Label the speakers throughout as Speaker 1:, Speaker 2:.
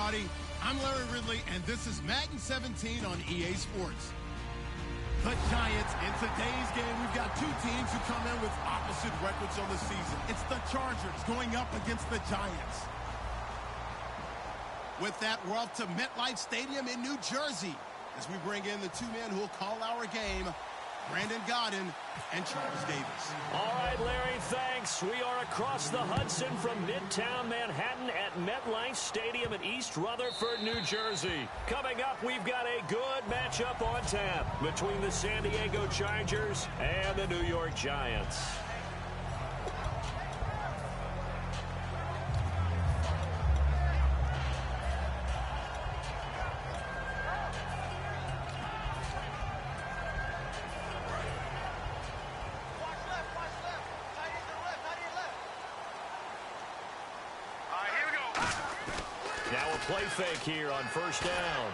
Speaker 1: everybody. I'm Larry Ridley, and this is Madden 17 on EA Sports. The Giants, in today's game, we've got two teams who come in with opposite records on the season. It's the Chargers going up against the Giants. With that, we're off to MetLife Stadium in New Jersey as we bring in the two men who will call our game, Brandon Godden and Charles Davis.
Speaker 2: All right, Larry, thanks. We are across the Hudson from Midtown Manhattan at MetLife Stadium in East Rutherford, New Jersey. Coming up, we've got a good matchup on tap between the San Diego Chargers and the New York Giants. Play fake here on first down.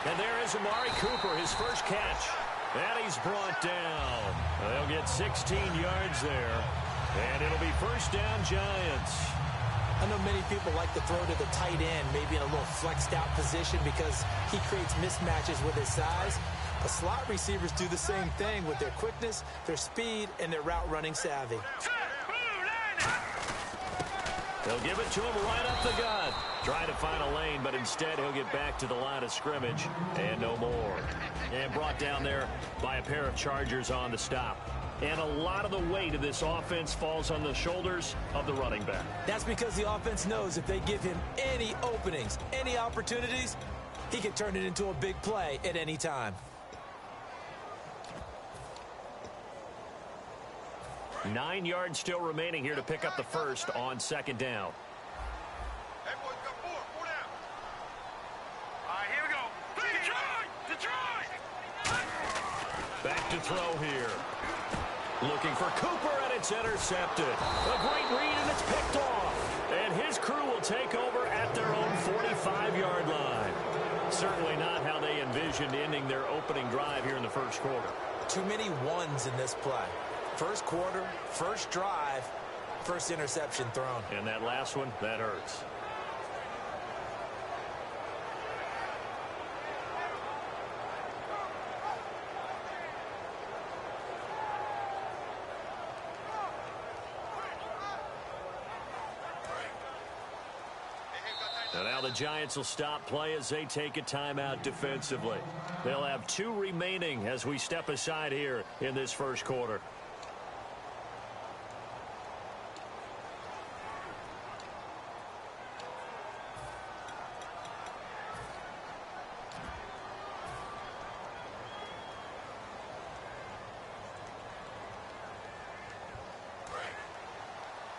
Speaker 2: And there is Amari Cooper, his first catch. And he's brought down. They'll get 16 yards there. And it'll be first down Giants.
Speaker 3: I know many people like to throw to the tight end, maybe in a little flexed out position because he creates mismatches with his size. But slot receivers do the same thing with their quickness, their speed, and their route running savvy.
Speaker 2: They'll give it to him right up the gut. Trying to find a lane, but instead he'll get back to the line of scrimmage and no more. And brought down there by a pair of Chargers on the stop. And a lot of the weight of this offense falls on the shoulders of the running back.
Speaker 3: That's because the offense knows if they give him any openings, any opportunities, he can turn it into a big play at any time.
Speaker 2: 9 yards still remaining here to pick up the first on second down.
Speaker 4: Hey, boys, got four down. All right, here we go. Detroit!
Speaker 2: Back to throw here. Looking for Cooper, and it's intercepted. A great read, and it's picked off. And his crew will take over at their own 45-yard line. Certainly not how they envisioned ending their opening drive here in the first quarter.
Speaker 3: Too many ones in this play. First quarter, first drive, first interception thrown.
Speaker 2: And that last one, that hurts. And now the Giants will stop play as they take a timeout defensively. They'll have 2 remaining as we step aside here in this first quarter.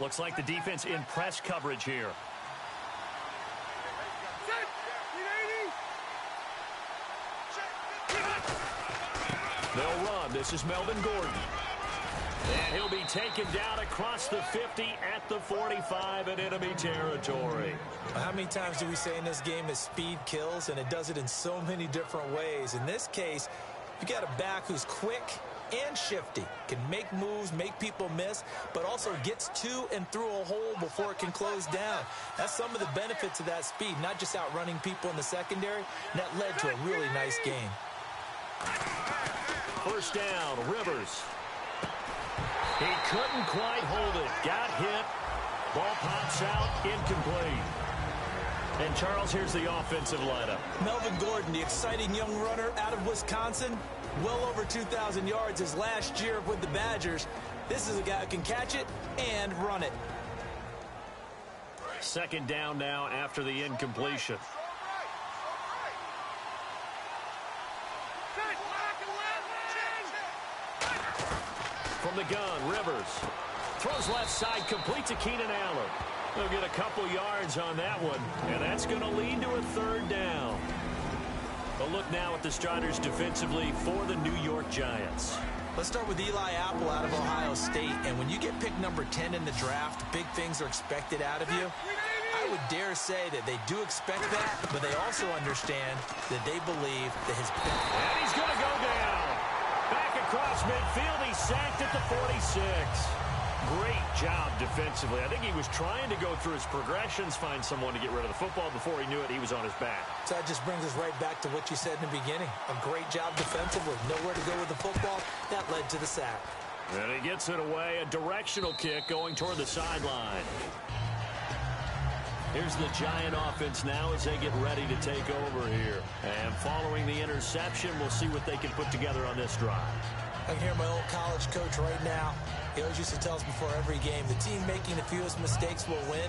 Speaker 2: Looks like the defense in press coverage here. They'll run. This is Melvin Gordon. And he'll be taken down across the 50 at the 45 in enemy territory.
Speaker 3: How many times do we say in this game that speed kills, and it does it in so many different ways? In this case, you got a back who's quick and shifty, can make moves, make people miss, but also gets to and through a hole before it can close down. That's some of the benefits of that speed, not just outrunning people in the secondary. And that led to a really nice game.
Speaker 2: First down, Rivers. He couldn't quite hold it. Got hit. Ball pops out, incomplete. And Charles, here's the offensive lineup.
Speaker 3: Melvin Gordon, the exciting young runner out of Wisconsin. Well over 2,000 yards his last year with the Badgers. This is a guy who can catch it and run it.
Speaker 2: Second down now after the incompletion. From the gun, Rivers. Throws left side, complete to Keenan Allen. They'll get a couple yards on that one, and that's going to lead to a third down. A look now at the starters defensively for the New York Giants.
Speaker 3: Let's start with Eli Apple out of Ohio State. And when you get picked number 10 in the draft, big things are expected out of you. I would dare say that they do expect that, but they also understand that they believe that his best.
Speaker 2: And he's going to go down. Back across midfield, he's sacked at the 46. Great job defensively. I think he was trying to go through his progressions, find someone to get rid of the football. Before he knew it, he was on his back.
Speaker 3: So that just brings us right back to what you said in the beginning. A great job defensively. Nowhere to go with the football. That led to the sack.
Speaker 2: And he gets it away. A directional kick going toward the sideline. Here's the Giant offense now as they get ready to take over here. And following the interception, we'll see what they can put together on this drive.
Speaker 3: I can hear my old college coach right now. He always used to tell us before every game, the team making the fewest mistakes will win.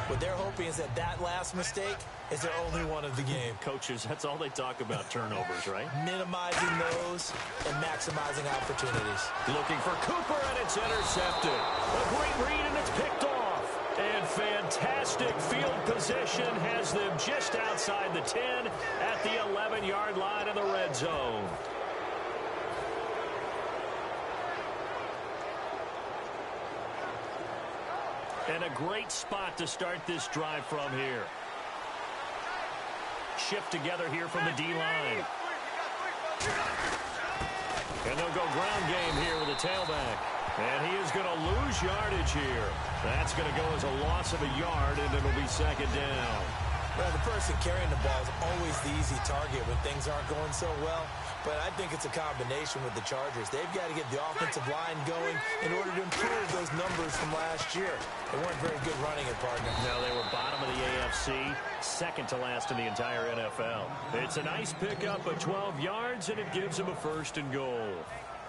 Speaker 3: What they're hoping is that last mistake is their only one of the game.
Speaker 2: Coaches, that's all they talk about, turnovers, right?
Speaker 3: Minimizing those and maximizing opportunities.
Speaker 2: Looking for Cooper, and it's intercepted. A great read, and it's picked off. And fantastic field position has them just outside the 10 at the 11-yard line in the red zone. And a great spot to start this drive from here. Shift together here from the D-line. And they'll go ground game here with a tailback. And he is going to lose yardage here. That's going to go as a loss of a yard, and it'll be second down.
Speaker 3: Well, the person carrying the ball is always the easy target when things aren't going so well. But I think it's a combination with the Chargers. They've got to get the offensive line going in order to improve those numbers from last year. They weren't very good running it, partner.
Speaker 2: No, they were bottom of the AFC, second to last in the entire NFL. It's a nice pickup of 12 yards, and it gives him a first and goal.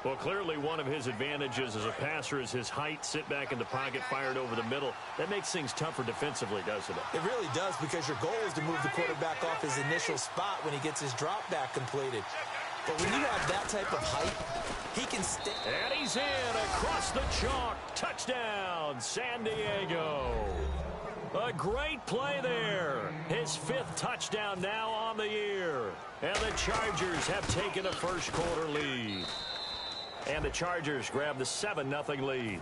Speaker 2: Well, clearly one of his advantages as a passer is his height, sit back in the pocket, fired over the middle. That makes things tougher defensively, doesn't it?
Speaker 3: It really does, because your goal is to move the quarterback off his initial spot when he gets his drop back completed. But when you have that type of height, he can stay.
Speaker 2: And he's in across the chalk. Touchdown, San Diego. A great play there. His 5th touchdown now on the year. And the Chargers have taken a first quarter lead. And the Chargers grab the 7-0 lead.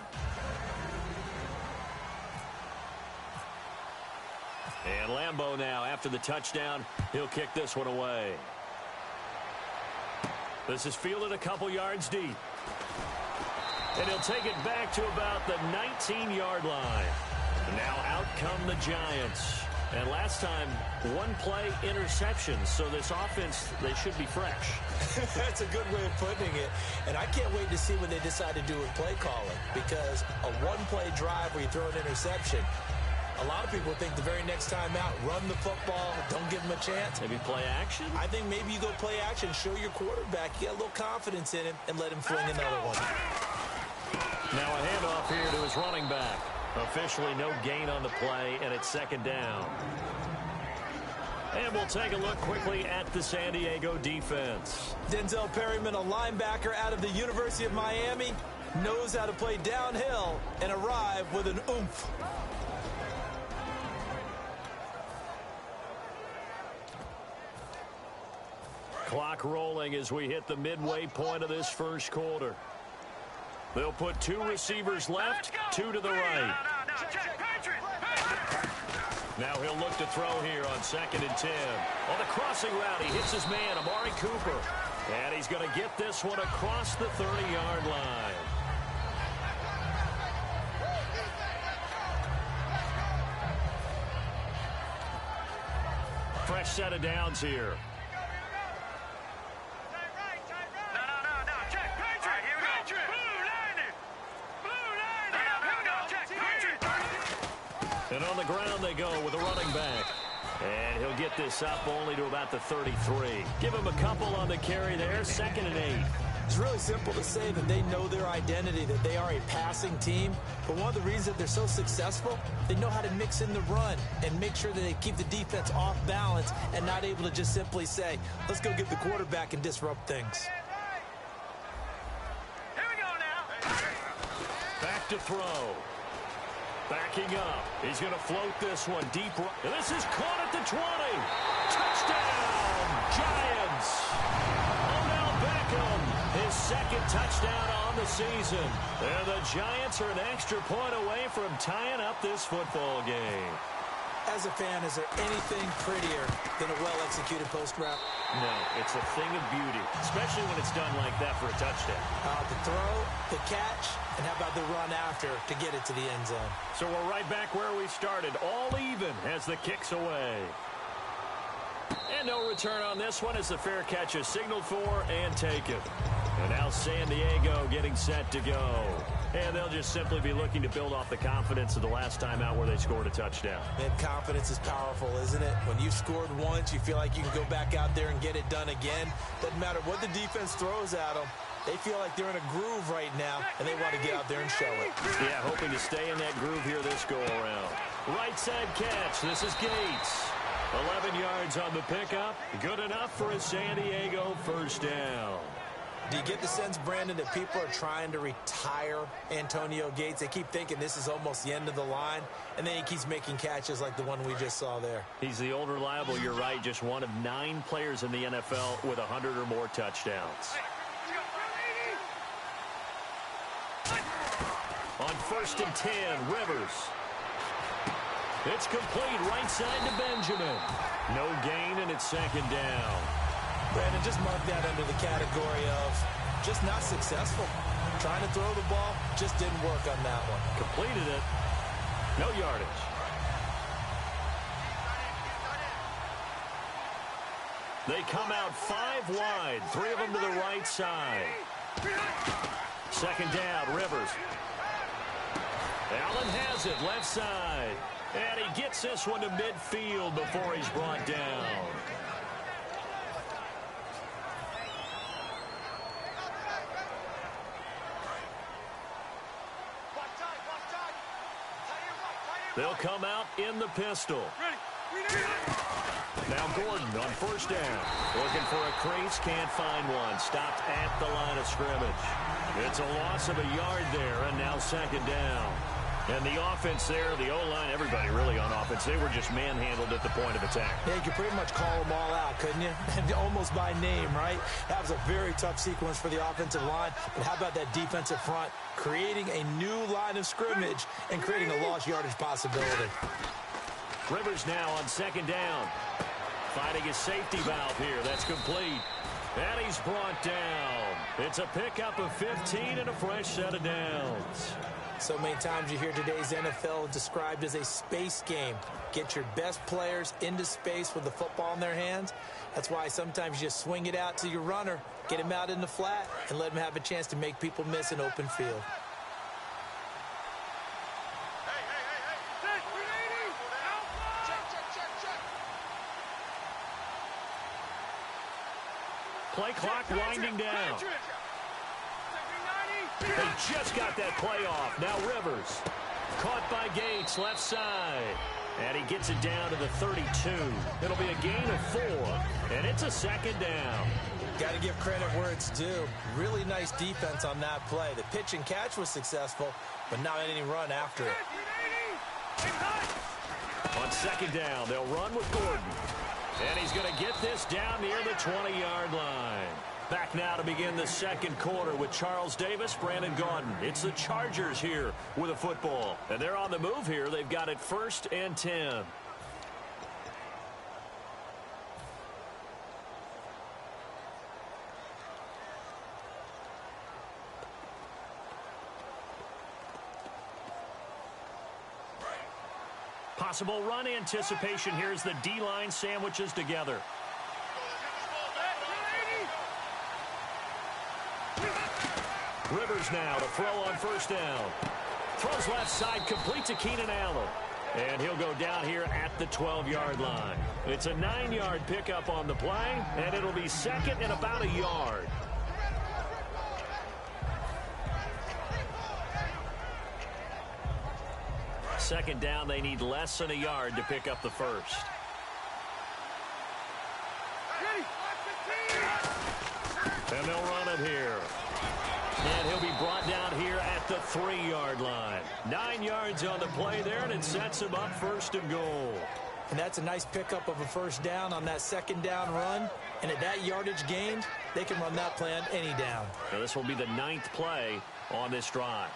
Speaker 2: And Lambeau now, after the touchdown, he'll kick this one away. This is fielded a couple yards deep. And he'll take it back to about the 19-yard line. Now out come the Giants. And last time, one play interception. So this offense, they should be fresh.
Speaker 3: That's a good way of putting it. And I can't wait to see what they decide to do with play calling. Because a one-play drive where you throw an interception, a lot of people think the very next time out, run the football, don't give him a chance.
Speaker 2: Maybe play action?
Speaker 3: I think maybe you go play action, show your quarterback, you get a little confidence in him, and let him fling another one.
Speaker 2: Now a handoff here to his running back. Officially no gain on the play, and it's second down. And we'll take a look quickly at the San Diego defense.
Speaker 3: Denzel Perryman, a linebacker out of the University of Miami, knows how to play downhill and arrive with an oomph.
Speaker 2: Clock rolling as we hit the midway point of this first quarter. They'll put 2 receivers left, 2 to the right. Now he'll look to throw here on 2nd and 10. On the crossing route, he hits his man, Amari Cooper. And he's going to get this one across the 30-yard line. Fresh set of downs here. And on the ground they go with a running back. And he'll get this up only to about the 33. Give him a couple on the carry there, 2nd and 8.
Speaker 3: It's really simple to say that they know their identity, that they are a passing team. But one of the reasons that they're so successful, they know how to mix in the run and make sure that they keep the defense off balance and not able to just simply say, let's go get the quarterback and disrupt things.
Speaker 4: Here we go now.
Speaker 2: Back to throw. Backing up. He's going to float this one deep. This is caught at the 20. Touchdown, Giants. Odell Beckham, his 2nd touchdown on the season. And the Giants are an extra point away from tying up this football game.
Speaker 3: As a fan, is there anything prettier than a well-executed post route?
Speaker 2: No, it's a thing of beauty, especially when it's done like that for a touchdown.
Speaker 3: The throw, the catch, and how about the run after to get it to the end zone?
Speaker 2: So we're right back where we started, all even as the kick's away. And no return on this one as the fair catch is signaled for and taken. And now San Diego getting set to go. And they'll just simply be looking to build off the confidence of the last time out where they scored a touchdown.
Speaker 3: And confidence is powerful, isn't it? When you've scored once, you feel like you can go back out there and get it done again. Doesn't matter what the defense throws at them. They feel like they're in a groove right now, and they want to get out there and show it.
Speaker 2: Yeah, hoping to stay in that groove here this go-around. Right side catch. This is Gates. 11 yards on the pickup. Good enough for a San Diego first down.
Speaker 3: Do you get the sense, Brandon, that people are trying to retire Antonio Gates? They keep thinking this is almost the end of the line, and then he keeps making catches like the one we just saw there. He's the old reliable, you're right, just one of 9 players in the NFL with 100 or more touchdowns. On 1st and 10, Rivers. It's complete right side to Benjamin. No gain, and it's 2nd down. Brandon, just mark that under the category of just not successful. Trying to throw the ball, just didn't work on that one. Completed it. No yardage. They come out 5 wide, 3 of them to the right side. 2nd down, Rivers. Allen has it, left side. And he gets this one to midfield before he's brought down. They'll come out in the pistol. Now Gordon on 1st down. Looking for a crease, can't find one. Stopped at the line of scrimmage. It's a loss of a yard there, and now 2nd down. And the offense there, the O-line, everybody really on offense, they were just manhandled at the point of attack. Yeah, you could pretty much call them all out, couldn't you? Almost by name, right? That was a very tough sequence for the offensive line. But how about that defensive front creating a new line of scrimmage and creating a lost yardage possibility? Rivers now on 2nd down. Finding his safety valve here. That's complete. And he's brought down. It's a pickup of 15 and a fresh set of downs. So many times you hear today's NFL described as a space game. Get your best players into space with the football in their hands. That's why sometimes you just swing it out to your runner, get him out in the flat, and let him have a chance to make people miss an open field. Play clock winding down. They just got that play off. Now Rivers. Caught by Gates, left side. And he gets it down to the 32. It'll be a gain of 4. And it's a 2nd down. Got to give credit where it's due. Really nice defense on that play. The pitch and catch was successful, but not any run after it. On 2nd down, they'll run with Gordon. And he's going to get this down near the 20-yard line. Back now to begin the 2nd quarter with Charles Davis, Brandon Gaudin. It's the Chargers here with a football. And they're on the move here. They've got it 1st and 10. Possible run anticipation here as the D-line sandwiches together. Rivers now to throw on 1st down. Throws left side, complete to Keenan Allen. And he'll go down here at the 12-yard line. It's a 9-yard pickup on the play, and it'll be 2nd and about a yard. Second down, they need less than a yard to pick up the 1st. And they'll run it here. And he'll be brought down here at the 3-yard line. 9 yards on the play there, and it sets him up 1st and goal. And that's a nice pickup of a 1st down on that 2nd down run. And at that yardage gained, they can run that play on any down. Now this will be the 9th play on this drive.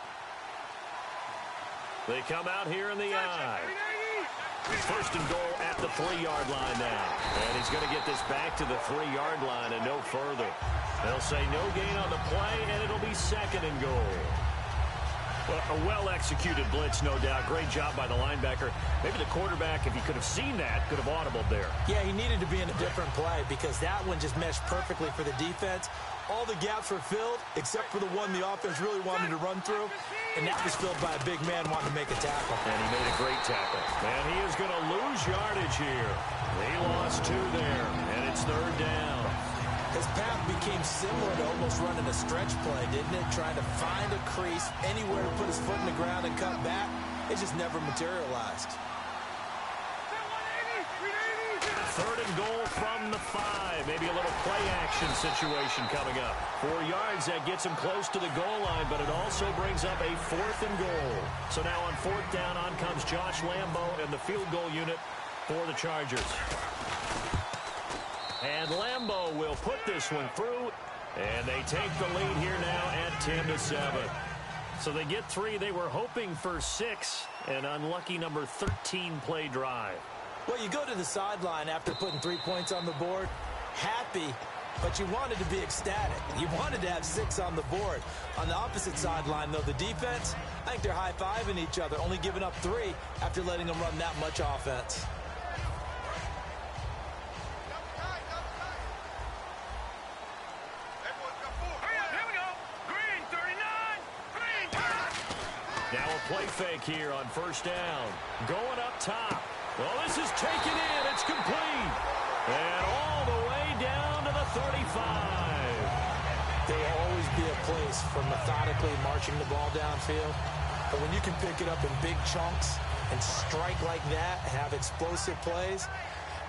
Speaker 3: They come out here in the I.
Speaker 2: First and goal at the 3-yard line now. And he's going to get this back to the 3-yard line and no further. They'll say no gain on the play, and it'll be second and goal. Well, a well-executed blitz, no doubt. Great job by the linebacker. Maybe the quarterback, if he could have seen that, could have audibled there.
Speaker 3: Yeah, he needed to be in a different play because that one just meshed perfectly for the defense. All the gaps were filled except for the one the offense really wanted to run through, and that was filled by a big man wanting to make a tackle.
Speaker 2: And he made a great tackle. And he is going to lose yardage here. He lost 2 there, and it's third down.
Speaker 3: His path became similar to almost running a stretch play, didn't it? Trying to find a crease, anywhere to put his foot in the ground and cut back. It just never materialized.
Speaker 2: Third and goal from the 5. Maybe a little play action situation coming up. 4 yards, that gets him close to the goal line, but it also brings up a 4th and goal. So now on 4th down, on comes Josh Lambo and the field goal unit for the Chargers. And Lambo will put this one through, and they take the lead here now at 10-7. So they get 3. They were hoping for 6, an unlucky number 13 play drive.
Speaker 3: Well, you go to the sideline after putting 3 points on the board, happy, but you wanted to be ecstatic. You wanted to have 6 on the board. On the opposite sideline, though, the defense, I think they're high-fiving each other, only giving up 3 after letting them run that much offense.
Speaker 2: Now a play fake here on first down. Going up top. Well, this is taken in. It's complete. And all the way down to the 35.
Speaker 3: There will always be a place for methodically marching the ball downfield. But when you can pick it up in big chunks and strike like that, have explosive plays,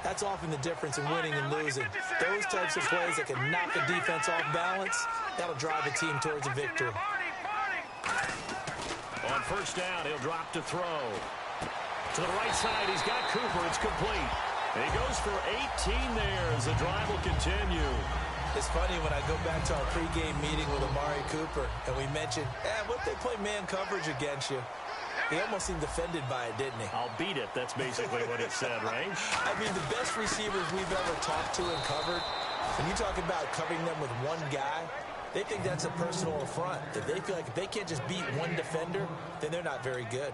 Speaker 3: that's often the difference in winning and losing. Those types of plays that can knock a defense off balance, that'll drive a team towards a victory.
Speaker 2: On first down, he'll drop to throw. To the right side, he's got Cooper. It's complete. And he goes for 18 there as the drive will continue.
Speaker 3: It's funny when I go back to our pregame meeting with Amari Cooper, and we mentioned, what if they play man coverage against you? He almost seemed offended by it, didn't he?
Speaker 2: I'll beat it. That's basically what he said, right?
Speaker 3: I mean, the best receivers we've ever talked to and covered, when you talk about covering them with one guy, they think that's a personal affront. If they feel like if they can't just beat one defender, then they're not very good.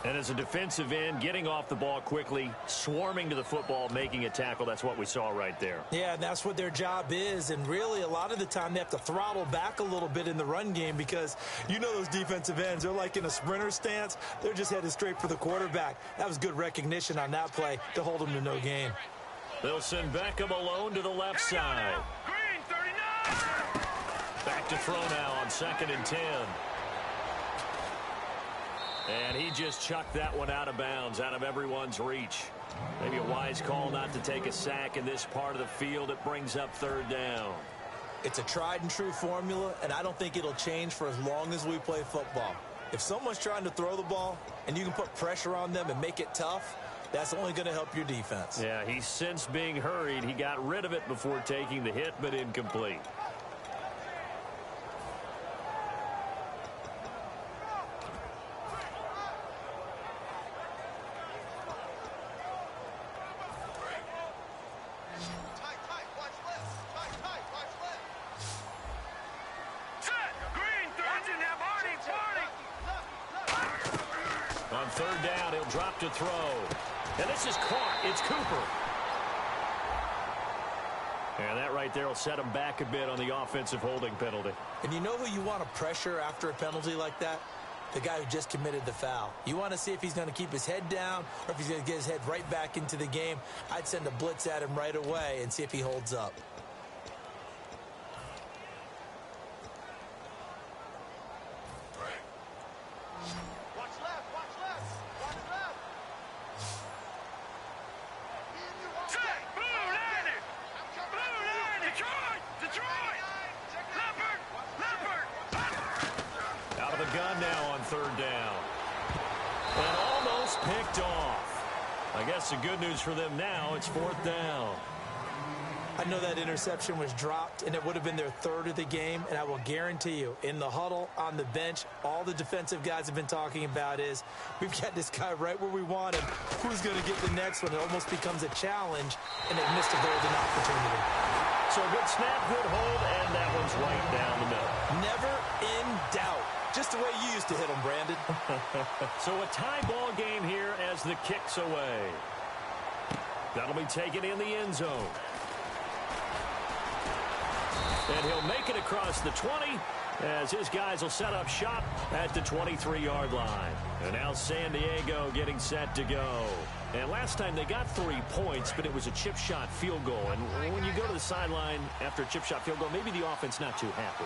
Speaker 2: And as a defensive end, getting off the ball quickly, swarming to the football, making a tackle, that's what we saw right there.
Speaker 3: Yeah, and that's what their job is. And really, a lot of the time, they have to throttle back a little bit in the run game because you know those defensive ends, they're like in a sprinter stance. They're just headed straight for the quarterback. That was good recognition on that play to hold them to no gain.
Speaker 2: They'll send Beckham alone to the left side.
Speaker 4: Green, 39.
Speaker 2: Back to throw now on 2nd and 10. And he just chucked that one out of bounds, out of everyone's reach. Maybe a wise call not to take a sack in this part of the field. It brings up 3rd down.
Speaker 3: It's a tried and true formula, and I don't think it'll change for as long as we play football. If someone's trying to throw the ball and you can put pressure on them and make it tough, that's only going to help your defense.
Speaker 2: Yeah, he's since being hurried. He got rid of it before taking the hit, but incomplete. On 3rd down, he'll drop to throw. And this is caught. It's Cooper. And that right there will set him back a bit on the offensive holding penalty.
Speaker 3: And you know who you want to pressure after a penalty like that? The guy who just committed the foul. You want to see if he's going to keep his head down or if he's going to get his head right back into the game. I'd send a blitz at him right away and see if he holds up.
Speaker 2: Gun now on 3rd down. And almost picked off. I guess the good news for them now, it's 4th down.
Speaker 3: I know that interception was dropped, and it would have been their third of the game, and I will guarantee you, in the huddle, on the bench, all the defensive guys have been talking about is, we've got this guy right where we want him. Who's going to get the next one? It almost becomes a challenge, and they've missed a golden opportunity.
Speaker 2: So good snap, good hold, and that one's right down the middle.
Speaker 3: Never in doubt. Just the way you used to hit them, Brandon.
Speaker 2: So a tie ball game here as the kick's away. That'll be taken in the end zone. And he'll make it across the 20 as his guys will set up shop at the 23-yard line. And now San Diego getting set to go. And last time they got 3 points, but it was a chip shot field goal. And when you go to the sideline after a chip shot field goal, maybe the offense not too happy.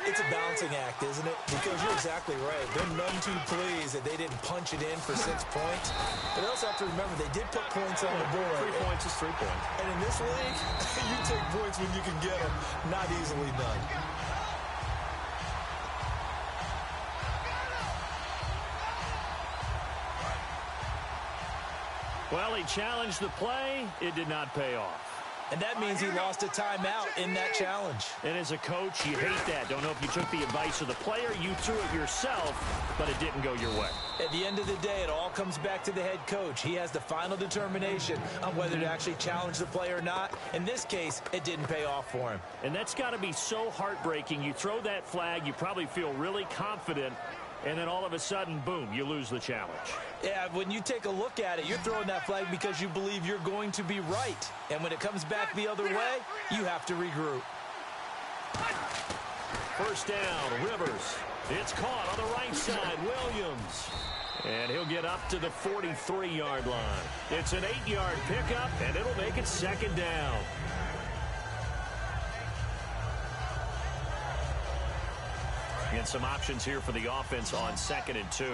Speaker 3: It's a balancing act, isn't it? Because you're exactly right. They're none too pleased that they didn't punch it in for 6 points. But they also have to remember they did put points on the board.
Speaker 2: 3 points is 3 points.
Speaker 3: And in this league, you take points when you can get them. Not easily done.
Speaker 2: Well, he challenged the play. It did not pay off.
Speaker 3: And that means he lost a timeout in that challenge.
Speaker 2: And as a coach, you hate that. Don't know if you took the advice of the player. You threw it yourself, but it didn't go your way.
Speaker 3: At the end of the day, it all comes back to the head coach. He has the final determination on whether to actually challenge the play or not. In this case, it didn't pay off for him.
Speaker 2: And that's got to be so heartbreaking. You throw that flag, you probably feel really confident, and then all of a sudden, boom, you lose the challenge.
Speaker 3: Yeah, when you take a look at it, you're throwing that flag because you believe you're going to be right. And when it comes back the other way, you have to regroup.
Speaker 2: First down, Rivers. It's caught on the right side, Williams. And he'll get up to the 43-yard line. It's an 8-yard pickup, and it'll make it second down. And some options here for the offense on 2nd and 2.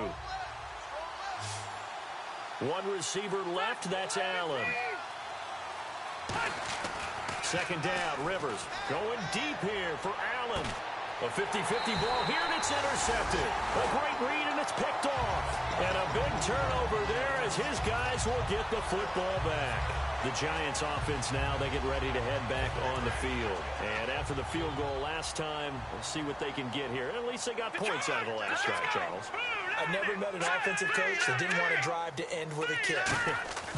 Speaker 2: One receiver left, that's Allen. Second down, Rivers going deep here for Allen. A 50-50 ball here, and it's intercepted. A great read, and it's picked off. And a big turnover there as his guys will get the football back. The Giants offense now, they get ready to head back on the field. And after the field goal last time, we'll see what they can get here. At least they got points out of the last drive, Charles.
Speaker 3: I never met an offensive coach that didn't want to drive to end with a kick.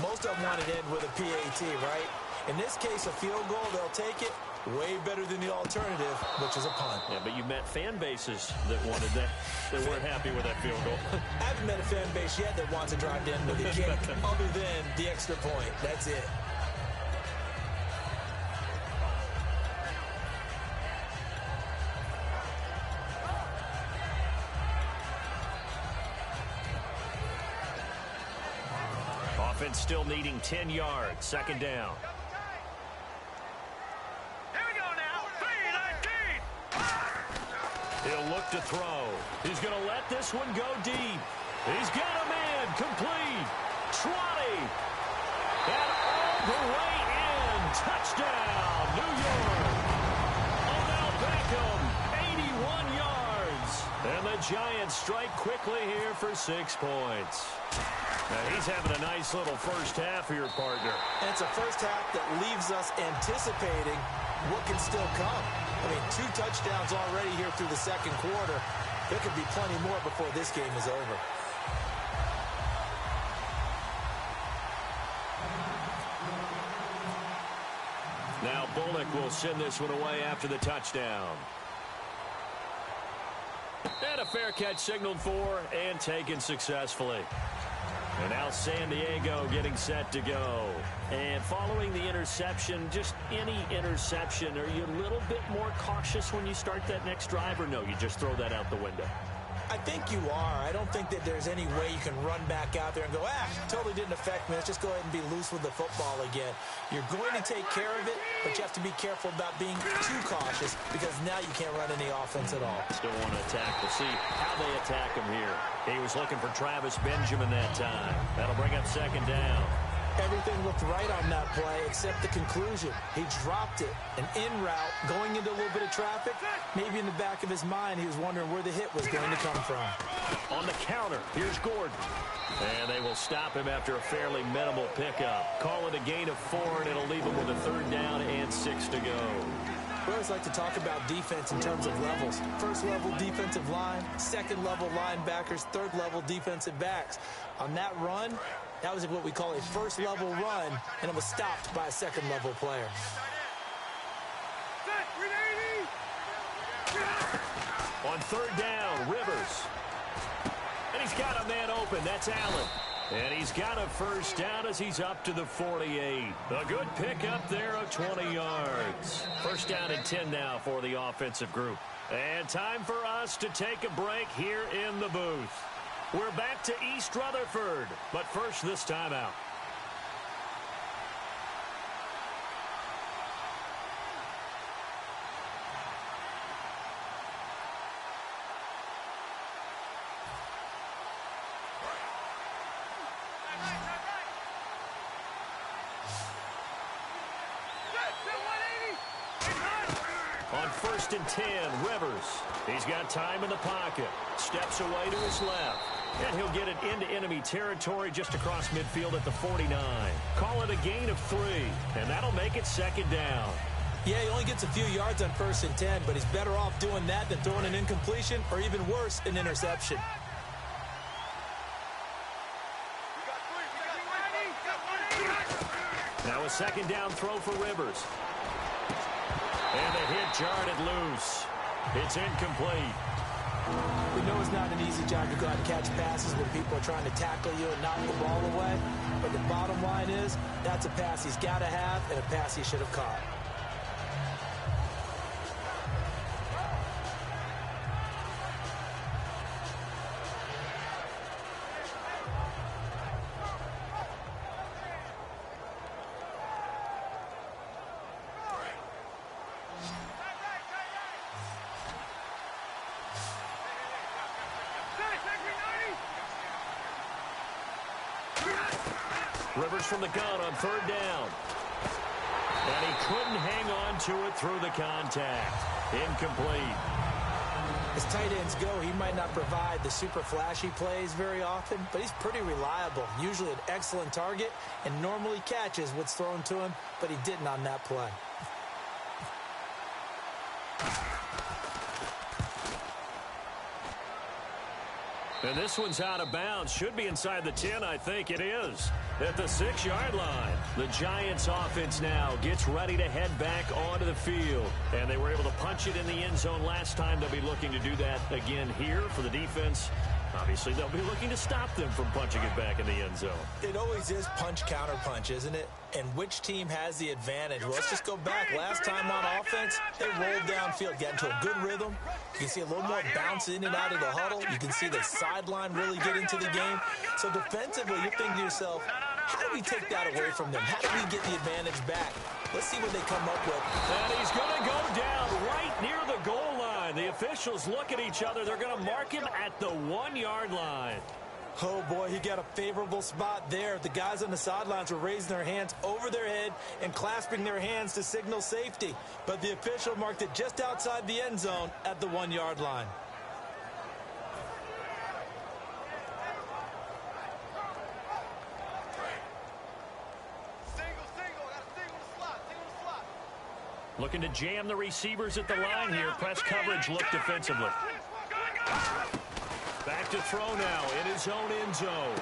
Speaker 3: Most of them want to end with a PAT, right? In this case, a field goal, they'll take it. Way better than the alternative, which is a punt.
Speaker 2: Yeah, but you met fan bases that wanted that. They weren't happy with that field goal.
Speaker 3: I haven't met a fan base yet that wants to drive to end with a kick other than the extra point. That's it.
Speaker 2: Offense still needing 10 yards. Second down. He'll look to throw. He's going to let this one go deep. He's got a man complete. Trotty. And all the way in. Touchdown, New York. Odell Beckham, 81 yards. And the Giants strike quickly here for 6 points. Now he's having a nice little first half here, partner.
Speaker 3: And it's a first half that leaves us anticipating what can still come. I mean, 2 touchdowns already here through the second quarter. There could be plenty more before this game is over.
Speaker 2: Now Bullock will send this one away after the touchdown. And a fair catch signaled for and taken successfully. And now San Diego getting set to go. And following the interception, just any interception, are you a little bit more cautious when you start that next drive, or no, you just throw that out the window?
Speaker 3: I think you are. I don't think that there's any way you can run back out there and go, totally didn't affect me. Let's just go ahead and be loose with the football again. You're going to take care of it, but you have to be careful about being too cautious because now you can't run any offense at all.
Speaker 2: Still want to attack. We'll see how they attack him here. He was looking for Travis Benjamin that time. That'll bring up second down.
Speaker 3: Everything looked right on that play except the conclusion. He dropped it, an in route, going into a little bit of traffic. Maybe in the back of his mind, he was wondering where the hit was going to come from.
Speaker 2: On the counter, here's Gordon. And they will stop him after a fairly minimal pickup. Call it a gain of 4, and it'll leave him with a 3rd down and 6 to go.
Speaker 3: We always like to talk about defense in terms of levels. First level defensive line, second level linebackers, third level defensive backs. On that run, that was what we call a first level run, and it was stopped by a second level player.
Speaker 2: On 3rd down, Rivers. And he's got a man open. That's Allen. And he's got a 1st down as he's up to the 48. A good pickup there of 20 yards. 1st down and 10 now for the offensive group. And time for us to take a break here in the booth. We're back to East Rutherford, but first this timeout. On 1st and 10, Rivers. He's got time in the pocket. Steps away to his left. And he'll get it into enemy territory just across midfield at the 49. Call it a gain of 3, and that'll make it 2nd down.
Speaker 3: Yeah, he only gets a few yards on 1st and 10, but he's better off doing that than throwing an incompletion or even worse, an interception.
Speaker 2: Now a 2nd down throw for Rivers. And the hit jarred it loose. It's incomplete.
Speaker 3: We know it's not an easy job to go out and catch passes when people are trying to tackle you and knock the ball away. But the bottom line is, that's a pass he's got to have and a pass he should have caught.
Speaker 2: Rivers from the gun on 3rd down. And he couldn't hang on to it through the contact. Incomplete.
Speaker 3: As tight ends go, he might not provide the super flashy plays very often, but he's pretty reliable. Usually an excellent target and normally catches what's thrown to him, but he didn't on that play.
Speaker 2: And this one's out of bounds. Should be inside the 10, I think it is. At the 6-yard line, the Giants offense now gets ready to head back onto the field. And they were able to punch it in the end zone last time. They'll be looking to do that again here for the defense. Obviously, they'll be looking to stop them from punching it back in the end zone.
Speaker 3: It always is punch-counter-punch, isn't it? And which team has the advantage? Well, let's just go back. Last time on offense, they rolled downfield, got into a good rhythm. You can see a little more bounce in and out of the huddle. You can see the sideline really get into the game. So defensively, you're thinking to yourself, how do we take that away from them? How do we get the advantage back? Let's see what they come up with.
Speaker 2: And he's going to go down right near the goal line. The officials look at each other. They're going to mark him at the 1-yard line.
Speaker 3: Oh, boy, he got a favorable spot there. The guys on the sidelines were raising their hands over their head and clasping their hands to signal safety. But the official marked it just outside the end zone at the 1-yard line.
Speaker 2: Looking to jam the receivers at the line here. Press coverage look defensively. Back to throw now in his own end zone.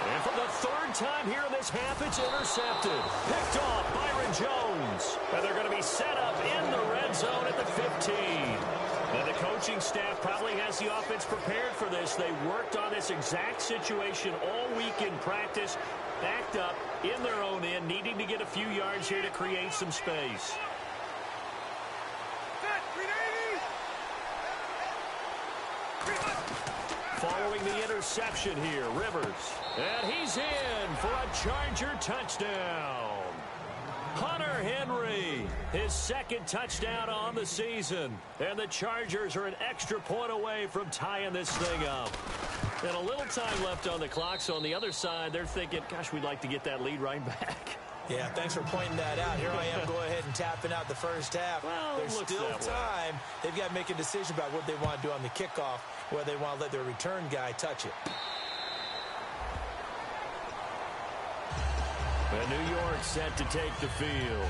Speaker 2: And for the 3rd time here in this half, it's intercepted. Picked off Byron Jones. And they're going to be set up in the red zone at the 15. And the coaching staff probably has the offense prepared for this. They worked on this exact situation all week in practice. Backed up in their own end, needing to get a few yards here to create some space. Following the interception here, Rivers. And he's in for a Charger touchdown. Hunter Henry, his 2nd touchdown on the season. And the Chargers are an extra point away from tying this thing up. And a little time left on the clock, so on the other side, they're thinking, gosh, we'd like to get that lead right back.
Speaker 3: Yeah, thanks for pointing that out. Here I am, go ahead and tapping out the first half.
Speaker 2: Well,
Speaker 3: there's still time. They've got to make a decision about what they want to do on the kickoff, whether they want to let their return guy touch it.
Speaker 2: And New York set to take the field.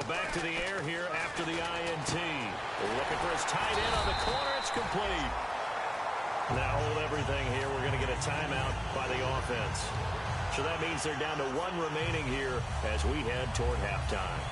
Speaker 2: Back to the air here after the INT. Looking for his tight end on the corner. It's complete. Now hold everything here. We're going to get a timeout by the offense. So that means they're down to one remaining here as we head toward halftime.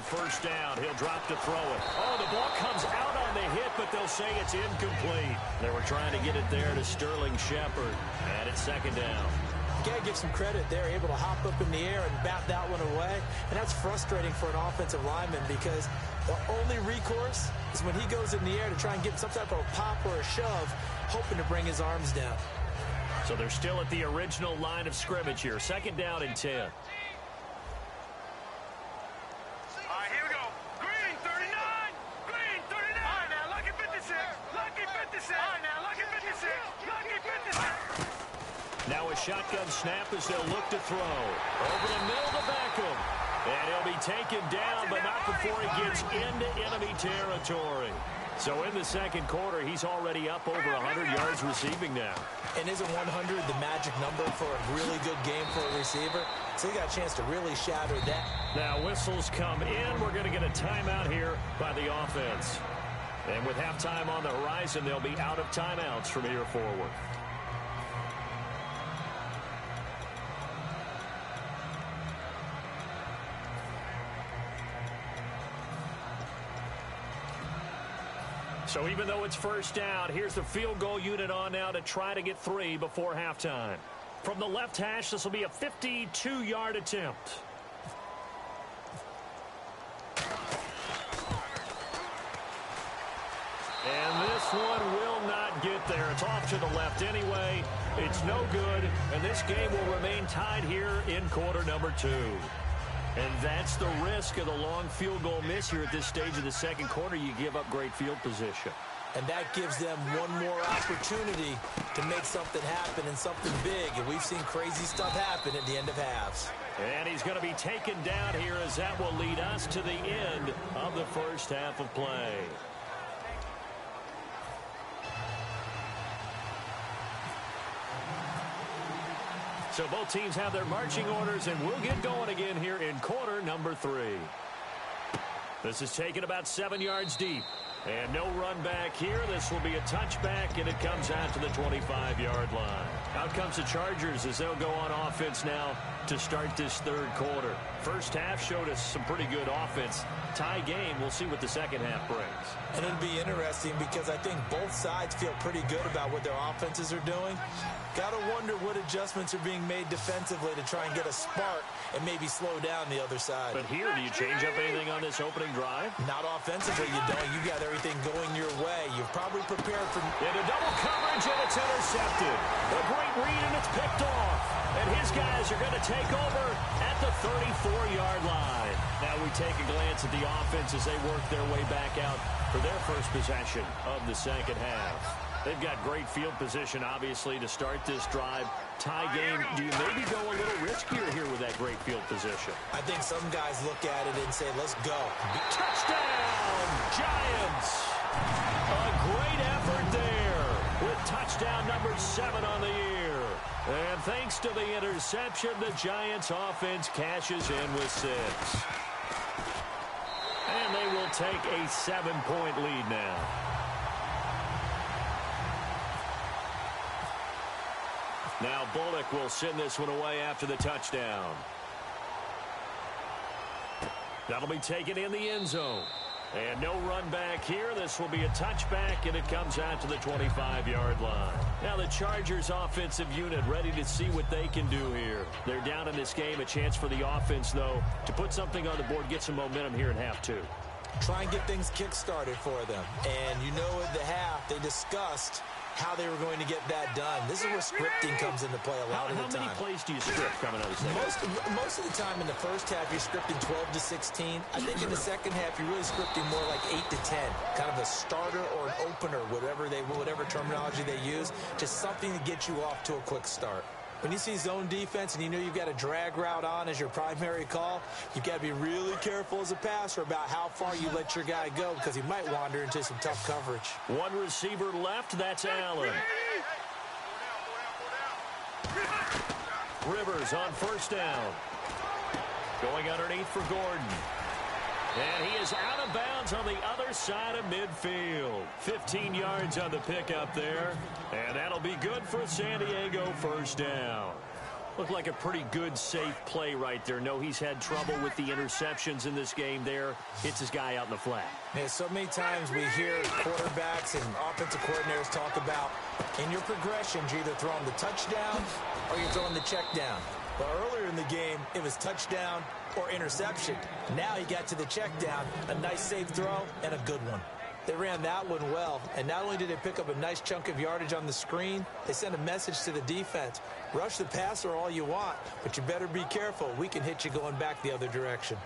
Speaker 2: First down, he'll drop to throw it. Oh, the ball comes out on the hit, but they'll say it's incomplete. They were trying to get it there to Sterling Shepard, and it's second down.
Speaker 3: You got to give some credit. They're able to hop up in the air and bat that one away, and that's frustrating for an offensive lineman because the only recourse is when he goes in the air to try and get some type of a pop or a shove, hoping to bring his arms down.
Speaker 2: So they're still at the original line of scrimmage here. Second down and 10. Now a shotgun snap as they'll look to throw. Over the middle to Beckham. And he'll be taken down, but not before he gets into enemy territory. So in the second quarter, he's already up over 100 yards receiving now.
Speaker 3: And isn't 100 the magic number for a really good game for a receiver? So he got a chance to really shatter that.
Speaker 2: Now whistles come in. We're going to get a timeout here by the offense. And with halftime on the horizon, they'll be out of timeouts from here forward. So even though it's first down, here's the field goal unit on now to try to get 3 before halftime. From the left hash, this will be a 52-yard attempt. And this one will not get there. It's off to the left anyway. It's no good, and this game will remain tied here in quarter number 2. And that's the risk of the long field goal miss here at this stage of the second quarter. You give up great field position.
Speaker 3: And that gives them one more opportunity to make something happen and something big. And we've seen crazy stuff happen at the end of halves.
Speaker 2: And he's going to be taken down here as that will lead us to the end of the first half of play. So both teams have their marching orders, and we'll get going again here in quarter number 3. This is taken about 7 yards deep. And no run back here. This will be a touchback, and it comes out to the 25-yard line. Out comes the Chargers as they'll go on offense now to start this third quarter. First half showed us some pretty good offense. Tie game. We'll see what the second half brings.
Speaker 3: And it'll be interesting because I think both sides feel pretty good about what their offenses are doing. Got to wonder what adjustments are being made defensively to try and get a spark and maybe slow down the other side.
Speaker 2: But here, do you change up anything on this opening drive?
Speaker 3: Not offensively, you don't. You got everything going your way. You've probably prepared for...
Speaker 2: Into double coverage, and it's intercepted. A great read, and it's picked off. And his guys are going to take over at the 34-yard line. Now we take a glance at the offense as they work their way back out for their first possession of the second half. They've got great field position, obviously, to start this drive. Tie game, do you maybe go a little riskier here with that great field position?
Speaker 3: I think some guys look at it and say, let's go.
Speaker 2: Touchdown, Giants! A great effort there with touchdown number 7 on the year. And thanks to the interception, the Giants offense cashes in with 6. And they will take a 7-point lead now. Now Bullock will send this one away after the touchdown. That'll be taken in the end zone. And no run back here. This will be a touchback, and it comes out to the 25-yard line. Now the Chargers offensive unit ready to see what they can do here. They're down in this game. A chance for the offense, though, to put something on the board, get some momentum here in half 2.
Speaker 3: Try and get things kick-started for them. And you know at the half, they discussed how they were going to get that done. This is where scripting comes into play a lot of the time.
Speaker 2: How many plays do you script coming out of the second?
Speaker 3: Most of the time in the first half, you're scripting 12 to 16. I think in the second half, you're really scripting more like 8 to 10. Kind of a starter or an opener, whatever terminology they use. Just something to get you off to a quick start. When you see zone defense and you know you've got a drag route on as your primary call, you've got to be really careful as a passer about how far you let your guy go because he might wander into some tough coverage.
Speaker 2: One receiver left, that's Allen. Rivers on first down. Going underneath for Gordon. And he is out of bounds on the other side of midfield. 15 yards on the pickup there. And that'll be good for San Diego first down. Looked like a pretty good, safe play right there. No, he's had trouble with the interceptions in this game there. Hits his guy out in the flat.
Speaker 3: Yeah, so many times we hear quarterbacks and offensive coordinators talk about in your progressions, you're either throwing the touchdown or you're throwing the check down. But earlier in the game, it was touchdown or interception. Now he got to the check down, a nice safe throw, and a good one. They ran that one well, and not only did they pick up a nice chunk of yardage on the screen, they sent a message to the defense. Rush the passer all you want, but you better be careful. We can hit you going back the other direction.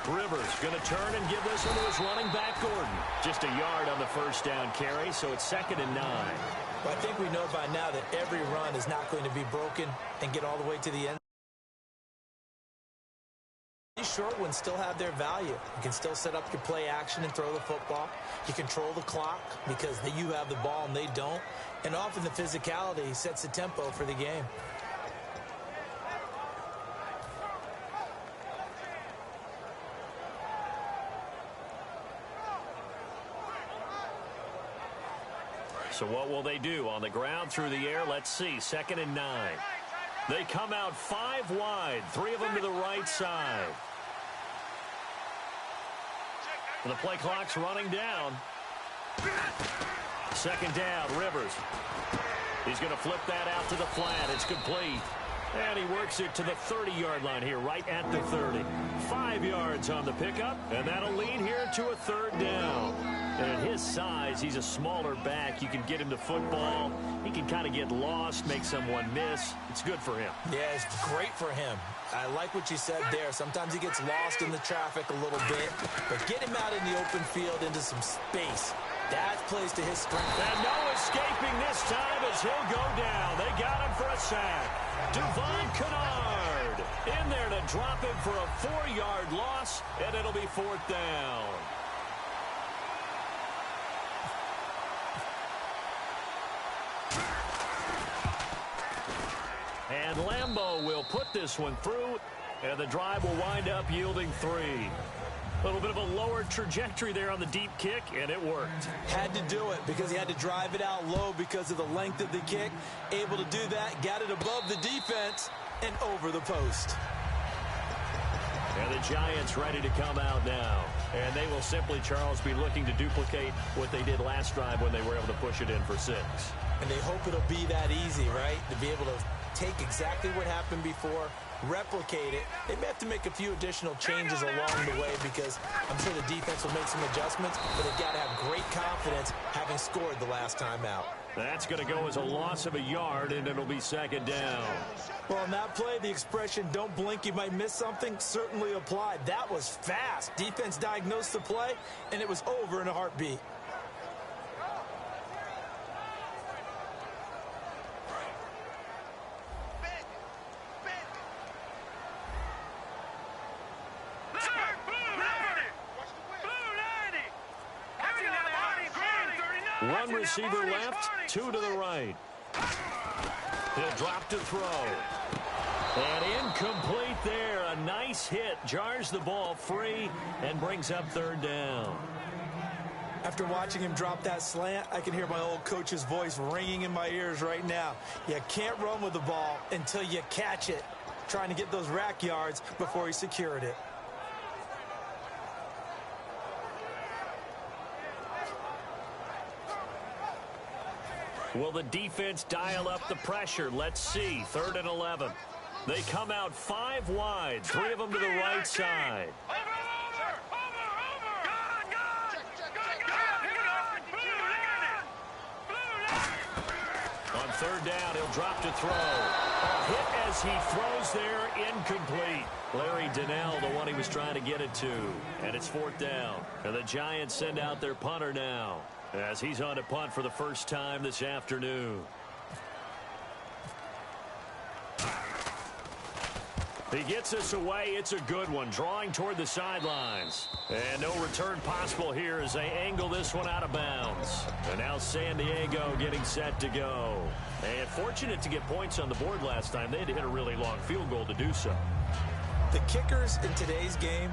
Speaker 2: Rivers going to turn and give this one to his running back, Gordon. Just a yard on the first down carry, so it's 2nd and 9.
Speaker 3: Well, I think we know by now that every run is not going to be broken and get all the way to the end. These short ones still have their value. You can still set up your play action and throw the football. You control the clock because you have the ball and they don't. And often the physicality sets the tempo for the game.
Speaker 2: So what will they do? On the ground, through the air, let's see. 2nd and 9. They come out 5 wide. 3 of them to the right side. The play clock's running down. 2nd down, Rivers. He's going to flip that out to the flat. It's complete. And he works it to the 30-yard line here, right at the 30. 5 yards on the pickup, and that'll lead here to a 3rd down. And at his size, he's a smaller back. You can get him to football. He can kind of get lost, make someone miss. It's good for him.
Speaker 3: Yeah, it's great for him. I like what you said there. Sometimes he gets lost in the traffic a little bit, but get him out in the open field into some space. That plays to his strength.
Speaker 2: And no escaping this time as he'll go down. They got him for a sack. Devon Kennard in there to drop him for a 4-yard loss, and it'll be 4th down. And Lambeau will put this one through, and the drive will wind up yielding 3. A little bit of a lower trajectory there on the deep kick, and it worked.
Speaker 3: Had to do it because he had to drive it out low because of the length of the kick. Able to do that, got it above the defense and over the post.
Speaker 2: And the Giants ready to come out now. And they will simply, Charles, be looking to duplicate what they did last drive when they were able to push it in for 6.
Speaker 3: And they hope it'll be that easy, right? To be able to take exactly what happened before, replicate it. They may have to make a few additional changes along the way because I'm sure the defense will make some adjustments, but they've got to have great confidence having scored the last time out.
Speaker 2: That's going to go as a loss of a yard, and it'll be 2nd down.
Speaker 3: Well, on that play, the expression, don't blink, you might miss something, certainly applied. That was fast. Defense diagnosed the play, and it was over in a heartbeat.
Speaker 2: One receiver left, two to the right. He'll drop to throw. And incomplete there. A nice hit. Jars the ball free and brings up third down.
Speaker 3: After watching him drop that slant, I can hear my old coach's voice ringing in my ears right now. You can't run with the ball until you catch it. Trying to get those rack yards before he secured it.
Speaker 2: Will the defense dial up the pressure? Let's see. 3rd and 11. They come out 5 wide. 3 of them to the right side. On 3rd down, he'll drop to throw. A hit as he throws there, incomplete. Larry Donnell, the one he was trying to get it to. And it's 4th down. And the Giants send out their punter now, as he's on to punt for the first time this afternoon. He gets us away. It's a good one. Drawing toward the sidelines. And no return possible here as they angle this one out of bounds. And now San Diego getting set to go. And fortunate to get points on the board last time. They had to hit a really long field goal to do so.
Speaker 3: The kickers in today's game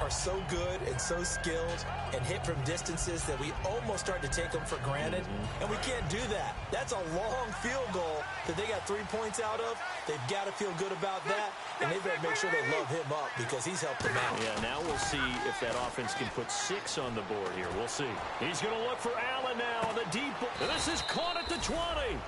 Speaker 3: are so good and so skilled and hit from distances that we almost start to take them for granted. And we can't do that. That's a long field goal that they got 3 points out of. They've got to feel good about that, and they've got to make sure they love him up because he's helped them out.
Speaker 2: Yeah, now we'll see if that offense can put 6 on the board here. We'll see. He's going to look for Allen now on the deep. And this is caught at the 20.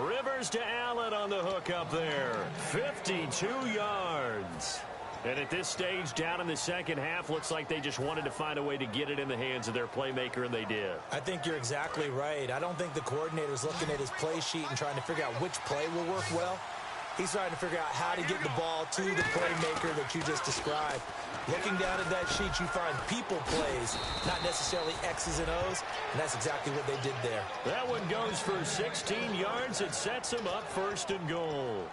Speaker 2: Rivers to Allen on the hook up there. 52 yards. And at this stage, down in the second half, looks like they just wanted to find a way to get it in the hands of their playmaker, and they did.
Speaker 3: I think you're exactly right. I don't think the coordinator's looking at his play sheet and trying to figure out which play will work well. He's trying to figure out how to get the ball to the playmaker that you just described. Looking down at that sheet, you find people plays, not necessarily X's and O's, and that's exactly what they did there.
Speaker 2: That one goes for 16 yards. It sets him up 1st and goal.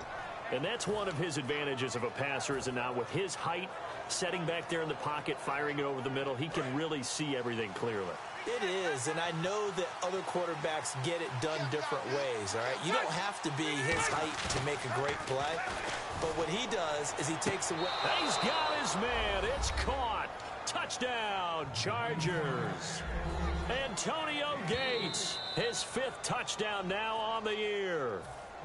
Speaker 2: And that's one of his advantages of a passer, is it not? With his height, setting back there in the pocket, firing it over the middle, he can really see everything clearly.
Speaker 3: It is, and I know that other quarterbacks get it done different ways, all right? You don't have to be his height to make a great play, but what he does is he takes away.
Speaker 2: He's got his man. It's caught. Touchdown, Chargers. Antonio Gates, his 5th touchdown now on the year.